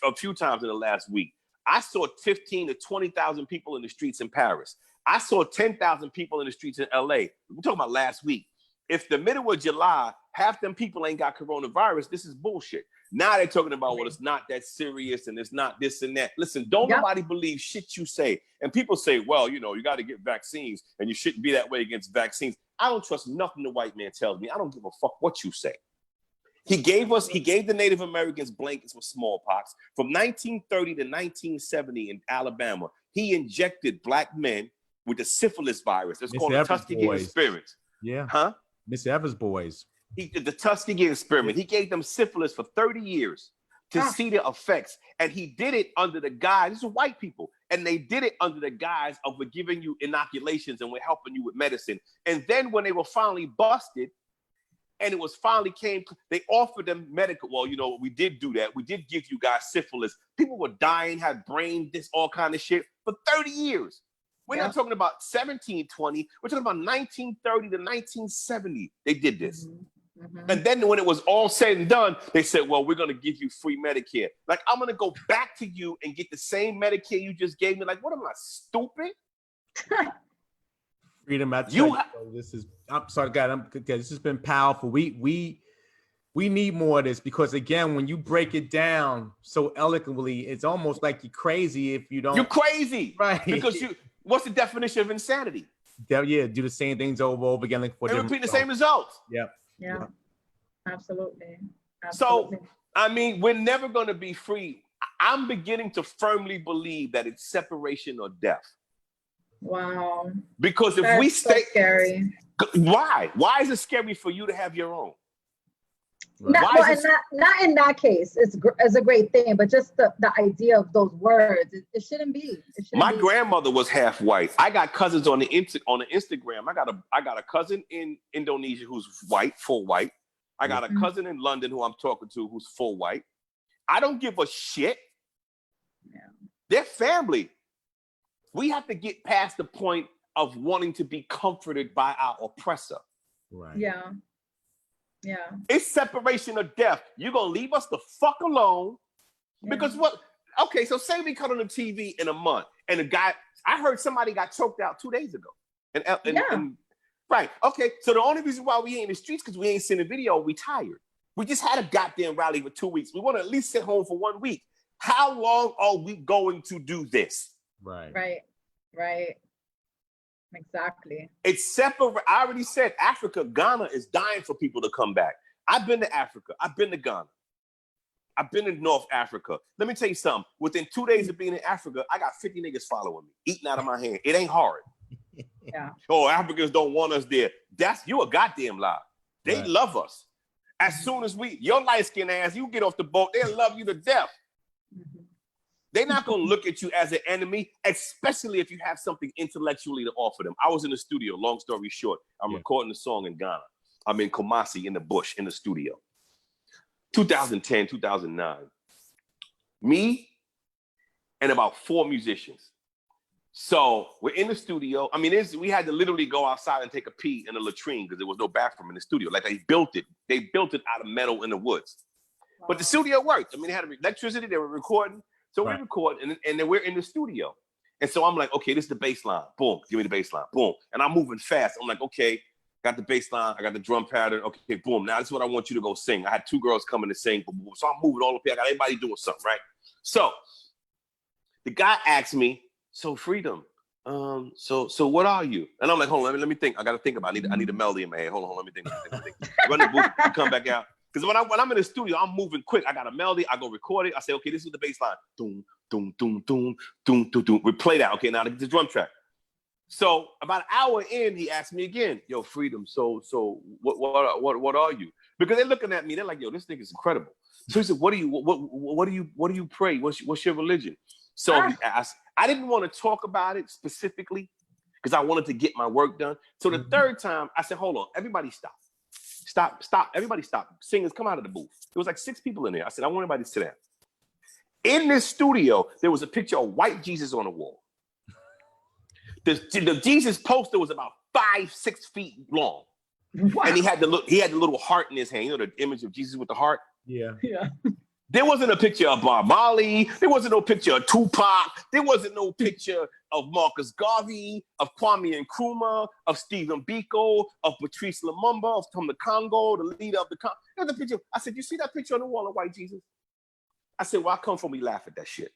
a few times in the last week. I saw 15 to 20,000 people in the streets in Paris. I saw 10,000 people in the streets in LA. We're talking about last week. If the middle of July, half them people ain't got coronavirus, this is bullshit. Now they're talking about, well, it's not that serious and it's not this and that. Listen, don't nobody believe shit you say. And people say, well, you know, you got to get vaccines and you shouldn't be that way against vaccines. I don't trust nothing the white man tells me. I don't give a fuck what you say. He gave the Native Americans blankets for smallpox. From 1930 to 1970 in Alabama, he injected black men with the syphilis virus. It's called the Tuskegee experiment.
Yeah.
Huh?
Miss Evers boys.
He did the Tuskegee experiment. He gave them syphilis for 30 years to see the effects. And he did it under the guise, this is white people, and they did it under the guise of we're giving you inoculations and we're helping you with medicine. And then when they were finally busted, and it was finally they offered them medical. Well, you know, we did do that. We did give you guys syphilis. People were dying, had brain, all kind of shit for 30 years. We're not talking about 1720. We're talking about 1930 to 1970. They did this. And then when it was all said and done, they said, well, we're going to give you free Medicare. Like, I'm going to go back to you and get the same Medicare you just gave me. Like, what am I, stupid?
Freedom, this is, I'm sorry, God, this has been powerful. We need more of this because, again, when you break it down so eloquently, it's almost like you're crazy if you don't.
You're crazy.
Right.
Because what's the definition of insanity?
Yeah, do the same things over and over again. Like
and repeat the same results.
Yeah, absolutely.
So, I mean, we're never going to be free. I'm beginning to firmly believe that it's separation or death.
Wow.
Because if we stay,
so scary.
Why is it scary for you to have your own?
Not in that case. It's a great thing, but just the idea of those words, it shouldn't be.
My grandmother was half white. I got cousins on the Instagram. I got a cousin in Indonesia who's white, full white. I got a cousin in London who I'm talking to who's full white. I don't give a shit. Yeah. They're family. We have to get past the point of wanting to be comforted by our oppressor.
Right.
Yeah.
It's separation or death. You're going to leave us the fuck alone. Because what? Okay, so say we cut on the TV in a month and I heard somebody got choked out 2 days ago. Right. Okay, so the only reason why we ain't in the streets because we ain't seen a video, we tired. We just had a goddamn rally for 2 weeks. We want to at least sit home for 1 week. How long are we going to do this?
Right.
Exactly.
It's separate. I already said Africa, Ghana is dying for people to come back. I've been to Africa. I've been to Ghana. I've been in North Africa. Let me tell you something. Within 2 days of being in Africa, I got 50 niggas following me, eating out of my hand. It ain't hard.
Yeah.
Oh, Africans don't want us there. You a goddamn lie. They love us. As soon as your light-skinned ass, you get off the boat, they'll love you to death. They're not going to look at you as an enemy, especially if you have something intellectually to offer them. I was in the studio, long story short. I'm recording a song in Ghana. I'm in Kumasi in the bush in the studio. 2010, 2009. Me and about 4 musicians. So we're in the studio. I mean, we had to literally go outside and take a pee in a latrine because there was no bathroom in the studio. Like they built it out of metal in the woods. Wow. But the studio worked. I mean, they had electricity. They were recording. So we record, and then we're in the studio. And so I'm like, okay, this is the bass line. Boom, give me the bass line. Boom. And I'm moving fast. I'm like, okay, got the bass line. I got the drum pattern. Okay, boom. Now this is what I want you to go sing. I had 2 girls coming to sing. So I'm moving all up here. I got everybody doing something, right? So the guy asked me, so Freedom, so what are you? And I'm like, hold on, let me think. I got to think about it. I need a melody in my head. Hold on, let me think. Run the booth, come back out. Because when I'm in the studio, I'm moving quick. I got a melody. I go record it. I say, okay, this is the bass line. Doom, doom, doom, doom, doom, doom, doom. We play that. Okay, now the drum track. So about an hour in, he asked me again, yo, Freedom, so what are you? Because they're looking at me. They're like, yo, this thing is incredible. So he said, what do you pray? What's your religion? So I didn't want to talk about it specifically because I wanted to get my work done. So the third time, I said, hold on, everybody stop. Stop. Everybody stop. Singers, come out of the booth. There was like 6 people in there. I said, I want everybody to sit down. In this studio, there was a picture of white Jesus on the wall. The Jesus poster was about 5-6 feet long. Wow. And he had the little heart in his hand. You know the image of Jesus with the heart?
Yeah.
There wasn't a picture of Bob Marley. There wasn't no picture of Tupac. There wasn't no picture of Marcus Garvey, of Kwame Nkrumah, of Stephen Biko, of Patrice Lumumba, from the Congo, the leader of the Congo. There's a picture. I said, you see that picture on the wall of white Jesus? I said, where I come from, we laugh at that shit.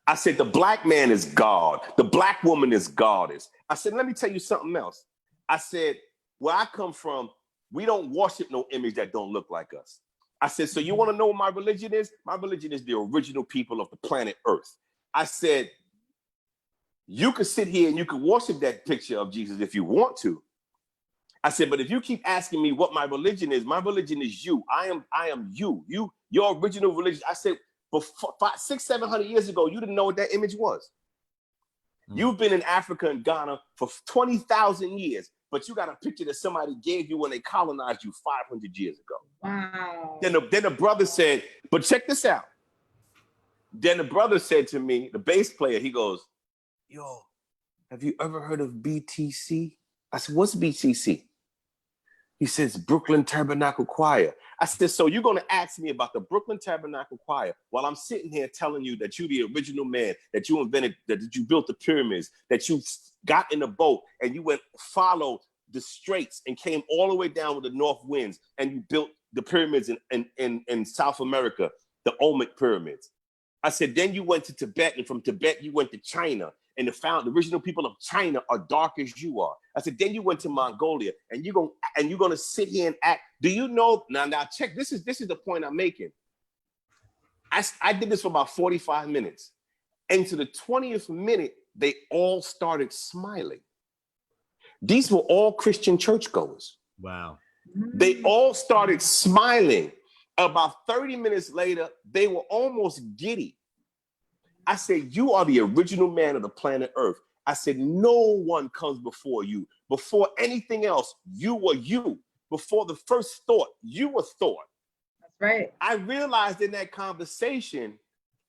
I said, the black man is God. The black woman is goddess. I said, let me tell you something else. I said, where I come from, we don't worship no image that don't look like us. I said, so you want to know what my religion is? My religion is the original people of the planet Earth. I said, you could sit here and you could worship that picture of Jesus if you want to. I said, but if you keep asking me what my religion is you. I am you. Your original religion. I said, before 600, 700 years ago, you didn't know what that image was. You've been in Africa and Ghana for 20,000 years, but you got a picture that somebody gave you when they colonized you 500 years ago.
Wow.
Then the brother said, but check this out. Then the brother said to me, the bass player, he goes, yo, have you ever heard of BTC? I said, what's BTC? He says, Brooklyn Tabernacle Choir. I said, so you're going to ask me about the Brooklyn Tabernacle Choir while I'm sitting here telling you that you're the original man, that you invented, that you built the pyramids, that you got in a boat and you went follow the straits and came all the way down with the north winds and you built the pyramids in South America, the Olmec pyramids. I said, then you went to Tibet, and from Tibet you went to China, and the original people of China are dark as you are. I said, then you went to Mongolia, and you're gonna sit here and act. Do you know now check, this is the point I'm making. I did this for about 45 minutes. And to the 20th minute, they all started smiling. These were all Christian churchgoers.
Wow.
They all started smiling. About 30 minutes later, they were almost giddy. I said, you are the original man of the planet Earth. I said, no one comes before you. Before anything else, you were you. Before the first thought, you were thought.
That's right.
I realized in that conversation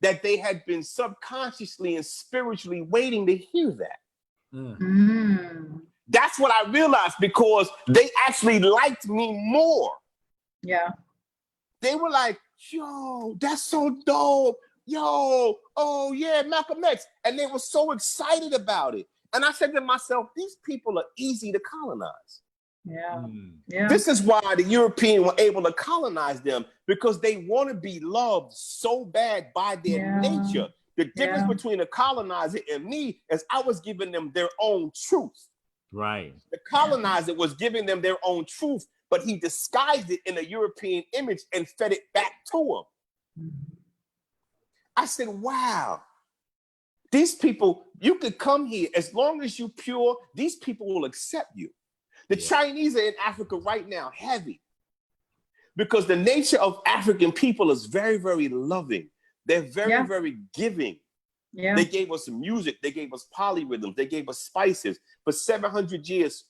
that they had been subconsciously and spiritually waiting to hear that. That's what I realized, because they actually liked me more.
Yeah.
They were like, yo, that's so dope. Yo, oh yeah, Malcolm X. And they were so excited about it. And I said to myself, these people are easy to colonize.
Yeah. Yeah.
This is why the Europeans were able to colonize them, because they want to be loved so bad by their nature. The difference between a colonizer and me is I was giving them their own truth.
Right.
The colonizer was giving them their own truth, but he disguised it in a European image and fed it back to them. I said, wow, these people, you could come here as long as you're pure, these people will accept you. The Chinese are in Africa right now, heavy, because the nature of African people is very, very loving. They're very, very giving. Yeah. They gave us music, they gave us polyrhythms, they gave us spices. For 700 years,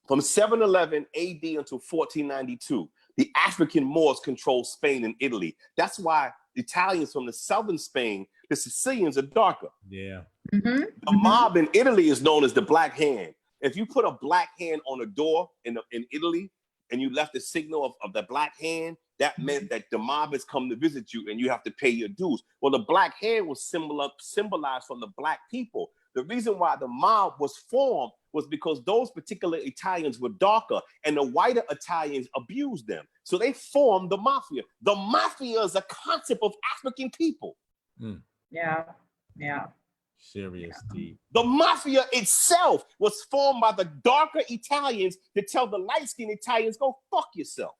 from 711 AD until 1492, the African Moors controlled Spain and Italy. That's why Italians from the southern Spain, the Sicilians are darker.
Yeah.
The mob in Italy is known as the Black Hand. If you put a black hand on a door in Italy and you left a signal of the Black Hand, that meant that the mob has come to visit you and you have to pay your dues. Well, the Black Hand was symbolized from the black people. The reason why the mob was formed was because those particular Italians were darker and the whiter Italians abused them. So they formed the mafia. The mafia is a concept of African people.
Yeah, yeah.
Serious, deep.
The mafia itself was formed by the darker Italians to tell the light-skinned Italians, go fuck yourself.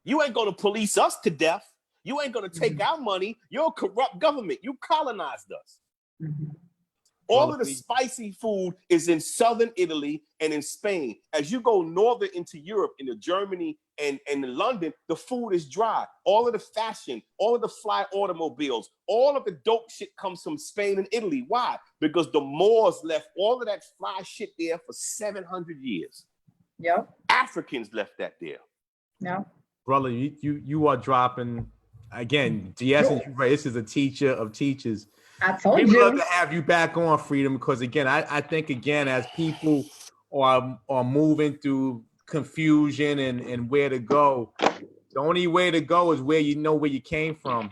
You ain't gonna police us to death. You ain't gonna take our money. You're a corrupt government. You colonized us. All of the spicy food is in southern Italy and in Spain. As you go northern into Europe, into Germany and in London, the food is dry. All of the fashion, all of the fly automobiles, all of the dope shit comes from Spain and Italy. Why? Because the Moors left all of that fly shit there for 700 years.
Yep.
Africans left that there.
No.
Brother, you are dropping, again, the essence, right? This is a teacher of teachers.
I told you.
We'd love to have you back on, Freedom, because again, I think again, as people are moving through confusion and where to go, The only way to go is where you know where you came from.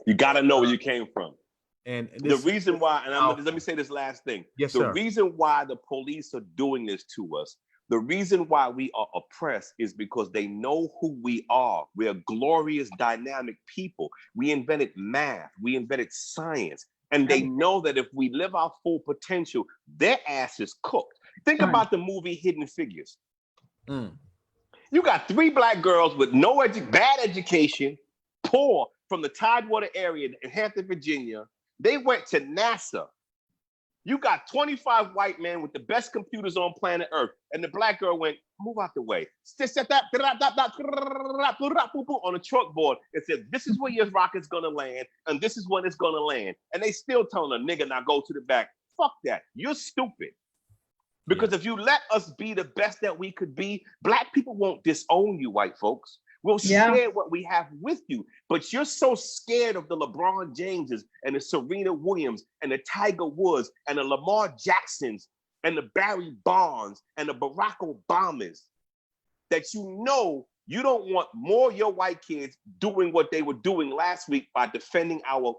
You got to know where you came from.
And
the reason why, and let me say this last thing.
Yes,
the
sir.
reason why the police are doing this to us, the reason why we are oppressed is because they know who we are. We're glorious, dynamic people. We invented math. We invented science. And they know that if we live our full potential, their ass is cooked. Think about the movie Hidden Figures. You got 3 black girls with no bad education, poor, from the Tidewater area in Hampton, Virginia. They went to NASA. You got 25 white men with the best computers on planet Earth. And the black girl went, move out the way. On a chalkboard, it said, this is where your rocket's gonna land, and this is when it's gonna land. And they still telling a nigga, now go to the back. Fuck that. You're stupid. Because if you let us be the best that we could be, black people won't disown you, white folks. We'll share what we have with you. But you're so scared of the LeBron Jameses and the Serena Williams and the Tiger Woods and the Lamar Jacksons and the Barry Bonds and the Barack Obamas that you know you don't want more of your white kids doing what they were doing last week by defending our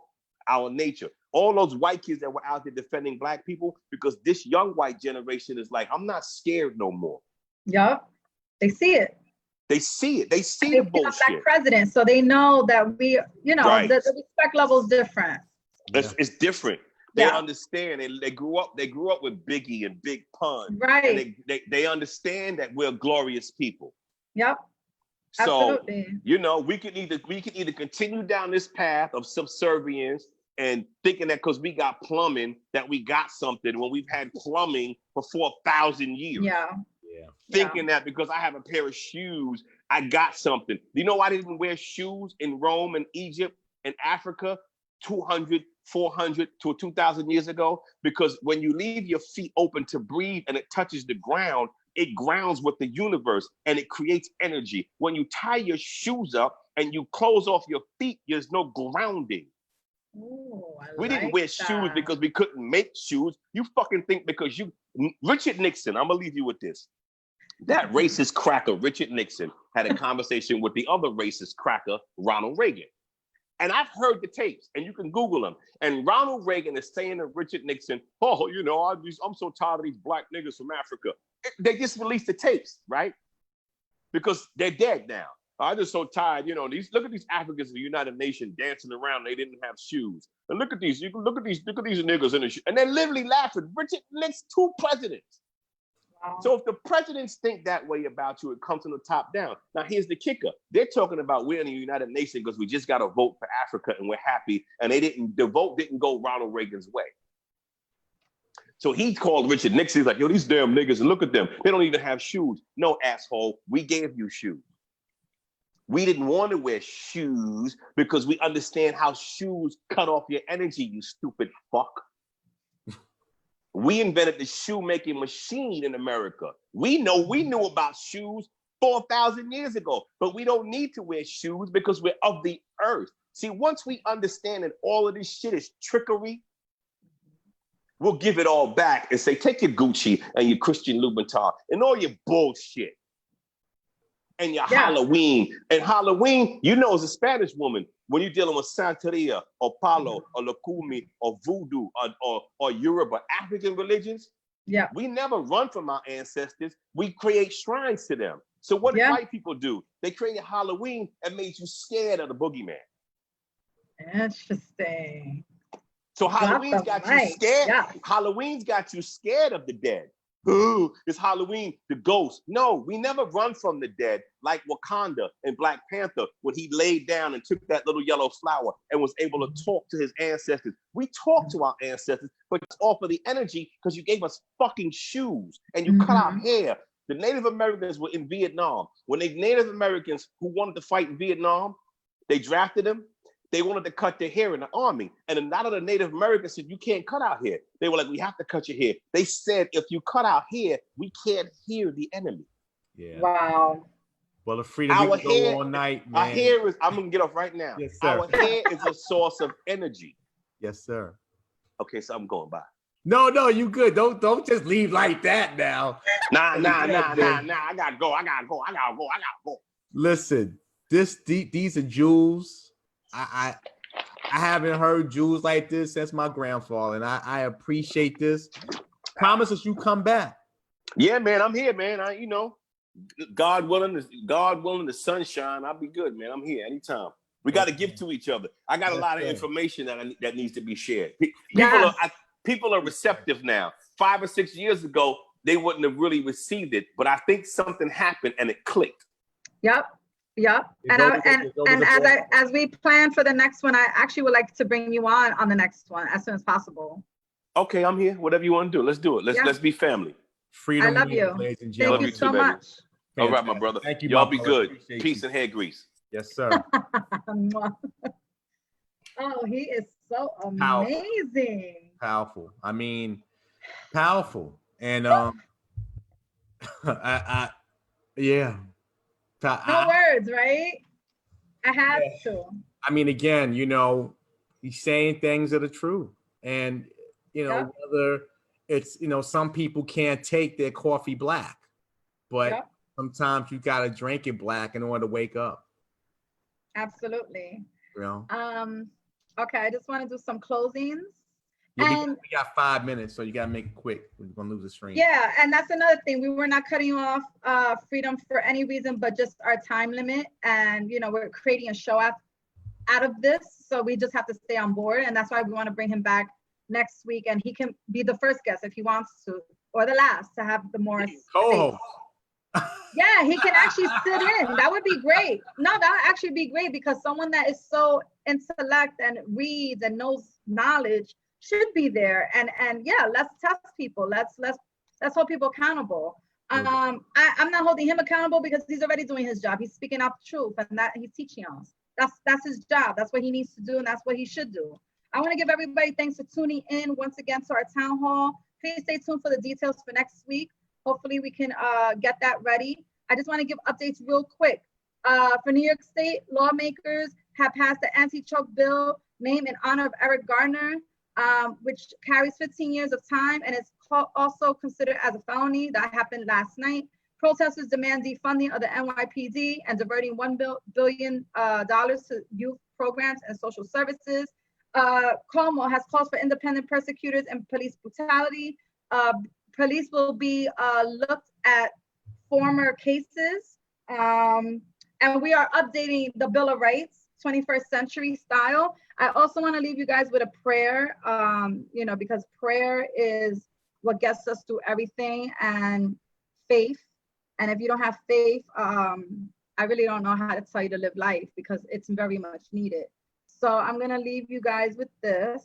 nature. All those white kids that were out there defending black people, because this young white generation is like, I'm not scared no more.
Yep, they see it.
They see it. They see the bullshit.
Black president, so they know that we, the respect level is different.
It's different. They understand. They grew up with Biggie and Big Pun.
Right.
And they understand that we're glorious people.
Yep.
So
absolutely.
we can either continue down this path of subservience and thinking that because we got plumbing that we got something when we've had plumbing for 4,000 years.
Yeah.
Thinking that because I have a pair of shoes, I got something. You know why they didn't wear shoes in Rome and Egypt and Africa 200, 400 to 2,000 years ago? Because when you leave your feet open to breathe and it touches the ground, it grounds with the universe and it creates energy. When you tie your shoes up and you close off your feet, there's no grounding.
Ooh,
we didn't wear shoes because we couldn't make shoes. You fucking think because Richard Nixon, I'm gonna leave you with this. That racist cracker, Richard Nixon, had a conversation with the other racist cracker, Ronald Reagan. And I've heard the tapes, and you can Google them. And Ronald Reagan is saying to Richard Nixon, I'm so tired of these black niggas from Africa. They just released the tapes, right? Because they're dead now. I'm just so tired, look at these Africans in the United Nations dancing around. They didn't have shoes. And look at these niggas in the shoes. And they're literally laughing. Richard Nixon, 2 presidents. Wow. So if the presidents think that way about you, it comes from the top down. Now, here's the kicker. They're talking about we're in the United Nations because we just got to vote for Africa and we're happy. And the vote didn't go Ronald Reagan's way. So he called Richard Nixon. He's like, these damn niggas, and look at them. They don't even have shoes. No, asshole, we gave you shoes. We didn't want to wear shoes because we understand how shoes cut off your energy, you stupid fuck. We invented the shoemaking machine in America. We knew about shoes 4,000 years ago, but we don't need to wear shoes because we're of the earth. See, once we understand that all of this shit is trickery, we'll give it all back and say, take your Gucci and your Christian Louboutin and all your bullshit. And your Halloween. And Halloween, as a Spanish woman, when you're dealing with Santeria or Palo or Lukumi or Voodoo or Yoruba, African religions, we never run from our ancestors. We create shrines to them. So what did white people do? They created Halloween and made you scared of the boogeyman.
Interesting.
So Halloween's got you scared. Yeah. Halloween's got you scared of the dead. Ooh, it's Halloween, the ghost. No, we never run from the dead like Wakanda and Black Panther when he laid down and took that little yellow flower and was able to talk to his ancestors. We talk to our ancestors, but it's all for the energy because you gave us fucking shoes and you cut our hair. The Native Americans were in Vietnam. When the Native Americans who wanted to fight in Vietnam, they drafted them. They wanted to cut their hair in the army. And a lot of the Native Americans said, you can't cut our hair. They were like, we have to cut your hair. They said, if you cut our hair, we can't hear the enemy.
Yeah.
Wow.
Well, the freedom we can go all night, man.
Our hair is, I'm going to get off right now.
Yes, sir.
Our hair is a source of energy.
Yes, sir.
Okay, so I'm going by.
No, you good. Don't just leave like that now.
Nah. I gotta go.
Listen, these are jewels. I haven't heard jewels like this since my grandfather, and I appreciate this. Promise us you come back.
Yeah, man, I'm here, man. God willing, the sunshine, I'll be good, man. I'm here anytime. We got to give to each other. I got a lot of information that needs to be shared. People are receptive now. 5 or 6 years ago, they wouldn't have really received it, but I think something happened and it clicked.
Yep. And as we plan for the next one, I actually would like to bring you on the next one as soon as possible.
Okay, I'm here. Whatever you want to do, let's do it. Let's be family.
Freedom.
I love you.
Ladies and
Thank you so much.
All right, my brother.
Thank you.
Y'all be good. Peace and hair grease.
Yes, sir.
Oh, he is so amazing.
Powerful. I mean, powerful. And yeah.
No words, right? I had to.
I mean, again, he's saying things that are true. And, whether it's, some people can't take their coffee black, but sometimes you got to drink it black in order to wake up.
Absolutely.
Okay,
I just want to do some closings.
Yeah, we got 5 minutes, so you got to make it quick. We're going to lose the stream.
Yeah, and that's another thing. We were not cutting you off, Freedom, for any reason, but just our time limit. And, we're creating a show out of this, so we just have to stay on board. And that's why we want to bring him back next week. And he can be the first guest if he wants to, or the last, to have the more
co-host.
Yeah, he can actually sit in. That would be great. No, that would actually be great, because someone that is so intellect and reads and knows knowledge should be there. And yeah, let's test people. Let's hold people accountable. I'm not holding him accountable because he's already doing his job. He's speaking out the truth, and that he's teaching us. That's his job. That's what he needs to do, and that's what he should do. I want to give everybody thanks for tuning in once again to our town hall. Please stay tuned for the details for next week. Hopefully we can get that ready. I just want to give updates real quick. For New York State, lawmakers have passed the anti-choke bill named in honor of Eric Garner, which carries 15 years of time and is also considered as a felony. That happened last night. Protesters demand defunding of the NYPD and diverting $1 billion to youth programs and social services. Cuomo has calls for independent prosecutors and police brutality. Police will be looked at former cases. And we are updating the Bill of Rights, 21st century style. I also want to leave you guys with a prayer, because prayer is what gets us through everything, and faith. And if you don't have faith, I really don't know how to tell you to live life, because it's very much needed. So I'm going to leave you guys with this.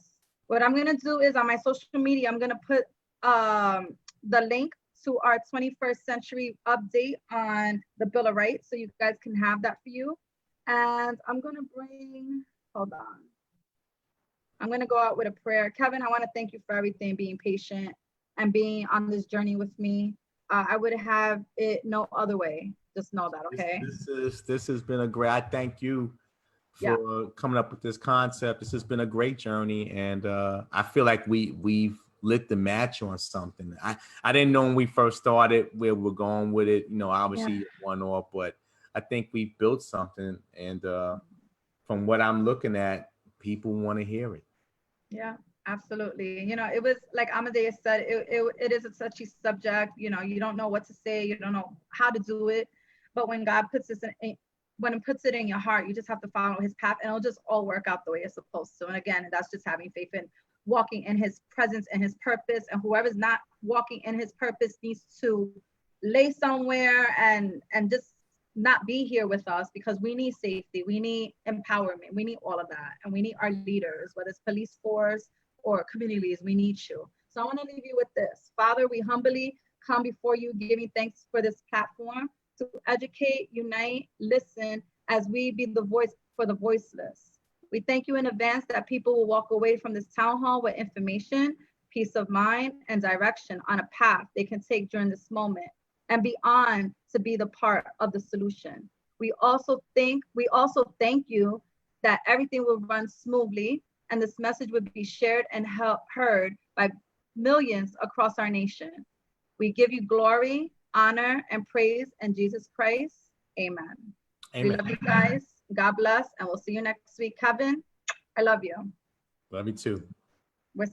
What I'm going to do is on my social media, I'm going to put the link to our 21st century update on the Bill of Rights, so you guys can have that for you. And I'm going to I'm going to go out with a prayer. Kevin, I want to thank you for everything, being patient and being on this journey with me. I would have it no other way. Just know that, okay?
This has been a great, I thank you for coming up with this concept. This has been a great journey, and I feel like we've lit the match on something. I didn't know when we first started where we're going with it. Obviously one off, but I think we built something, and from what I'm looking at, people want to hear it. Yeah, absolutely. It was like Amadeus said, it is a touchy subject. You don't know what to say, you don't know how to do it, but when God puts this when it puts it in your heart, you just have to follow his path, and it'll just all work out the way it's supposed to. And again, that's just having faith in walking in his presence and his purpose. And whoever's not walking in his purpose needs to lay somewhere and just not be here with us, because we need safety, we need empowerment, we need all of that. And we need our leaders, whether it's police force or communities, we need you. So I want to leave you with this. Father, we humbly come before you, giving thanks for this platform to educate, unite, listen, as we be the voice for the voiceless. We thank you in advance that people will walk away from this town hall with information, peace of mind, and direction on a path they can take during this moment and beyond to be the part of the solution. We also thank you that everything will run smoothly and this message would be shared and heard by millions across our nation. We give you glory, honor, and praise in Jesus Christ. Amen. Amen.
We love you guys. God bless, and we'll see you next week. Kevin, I love you.
Love you too.
We're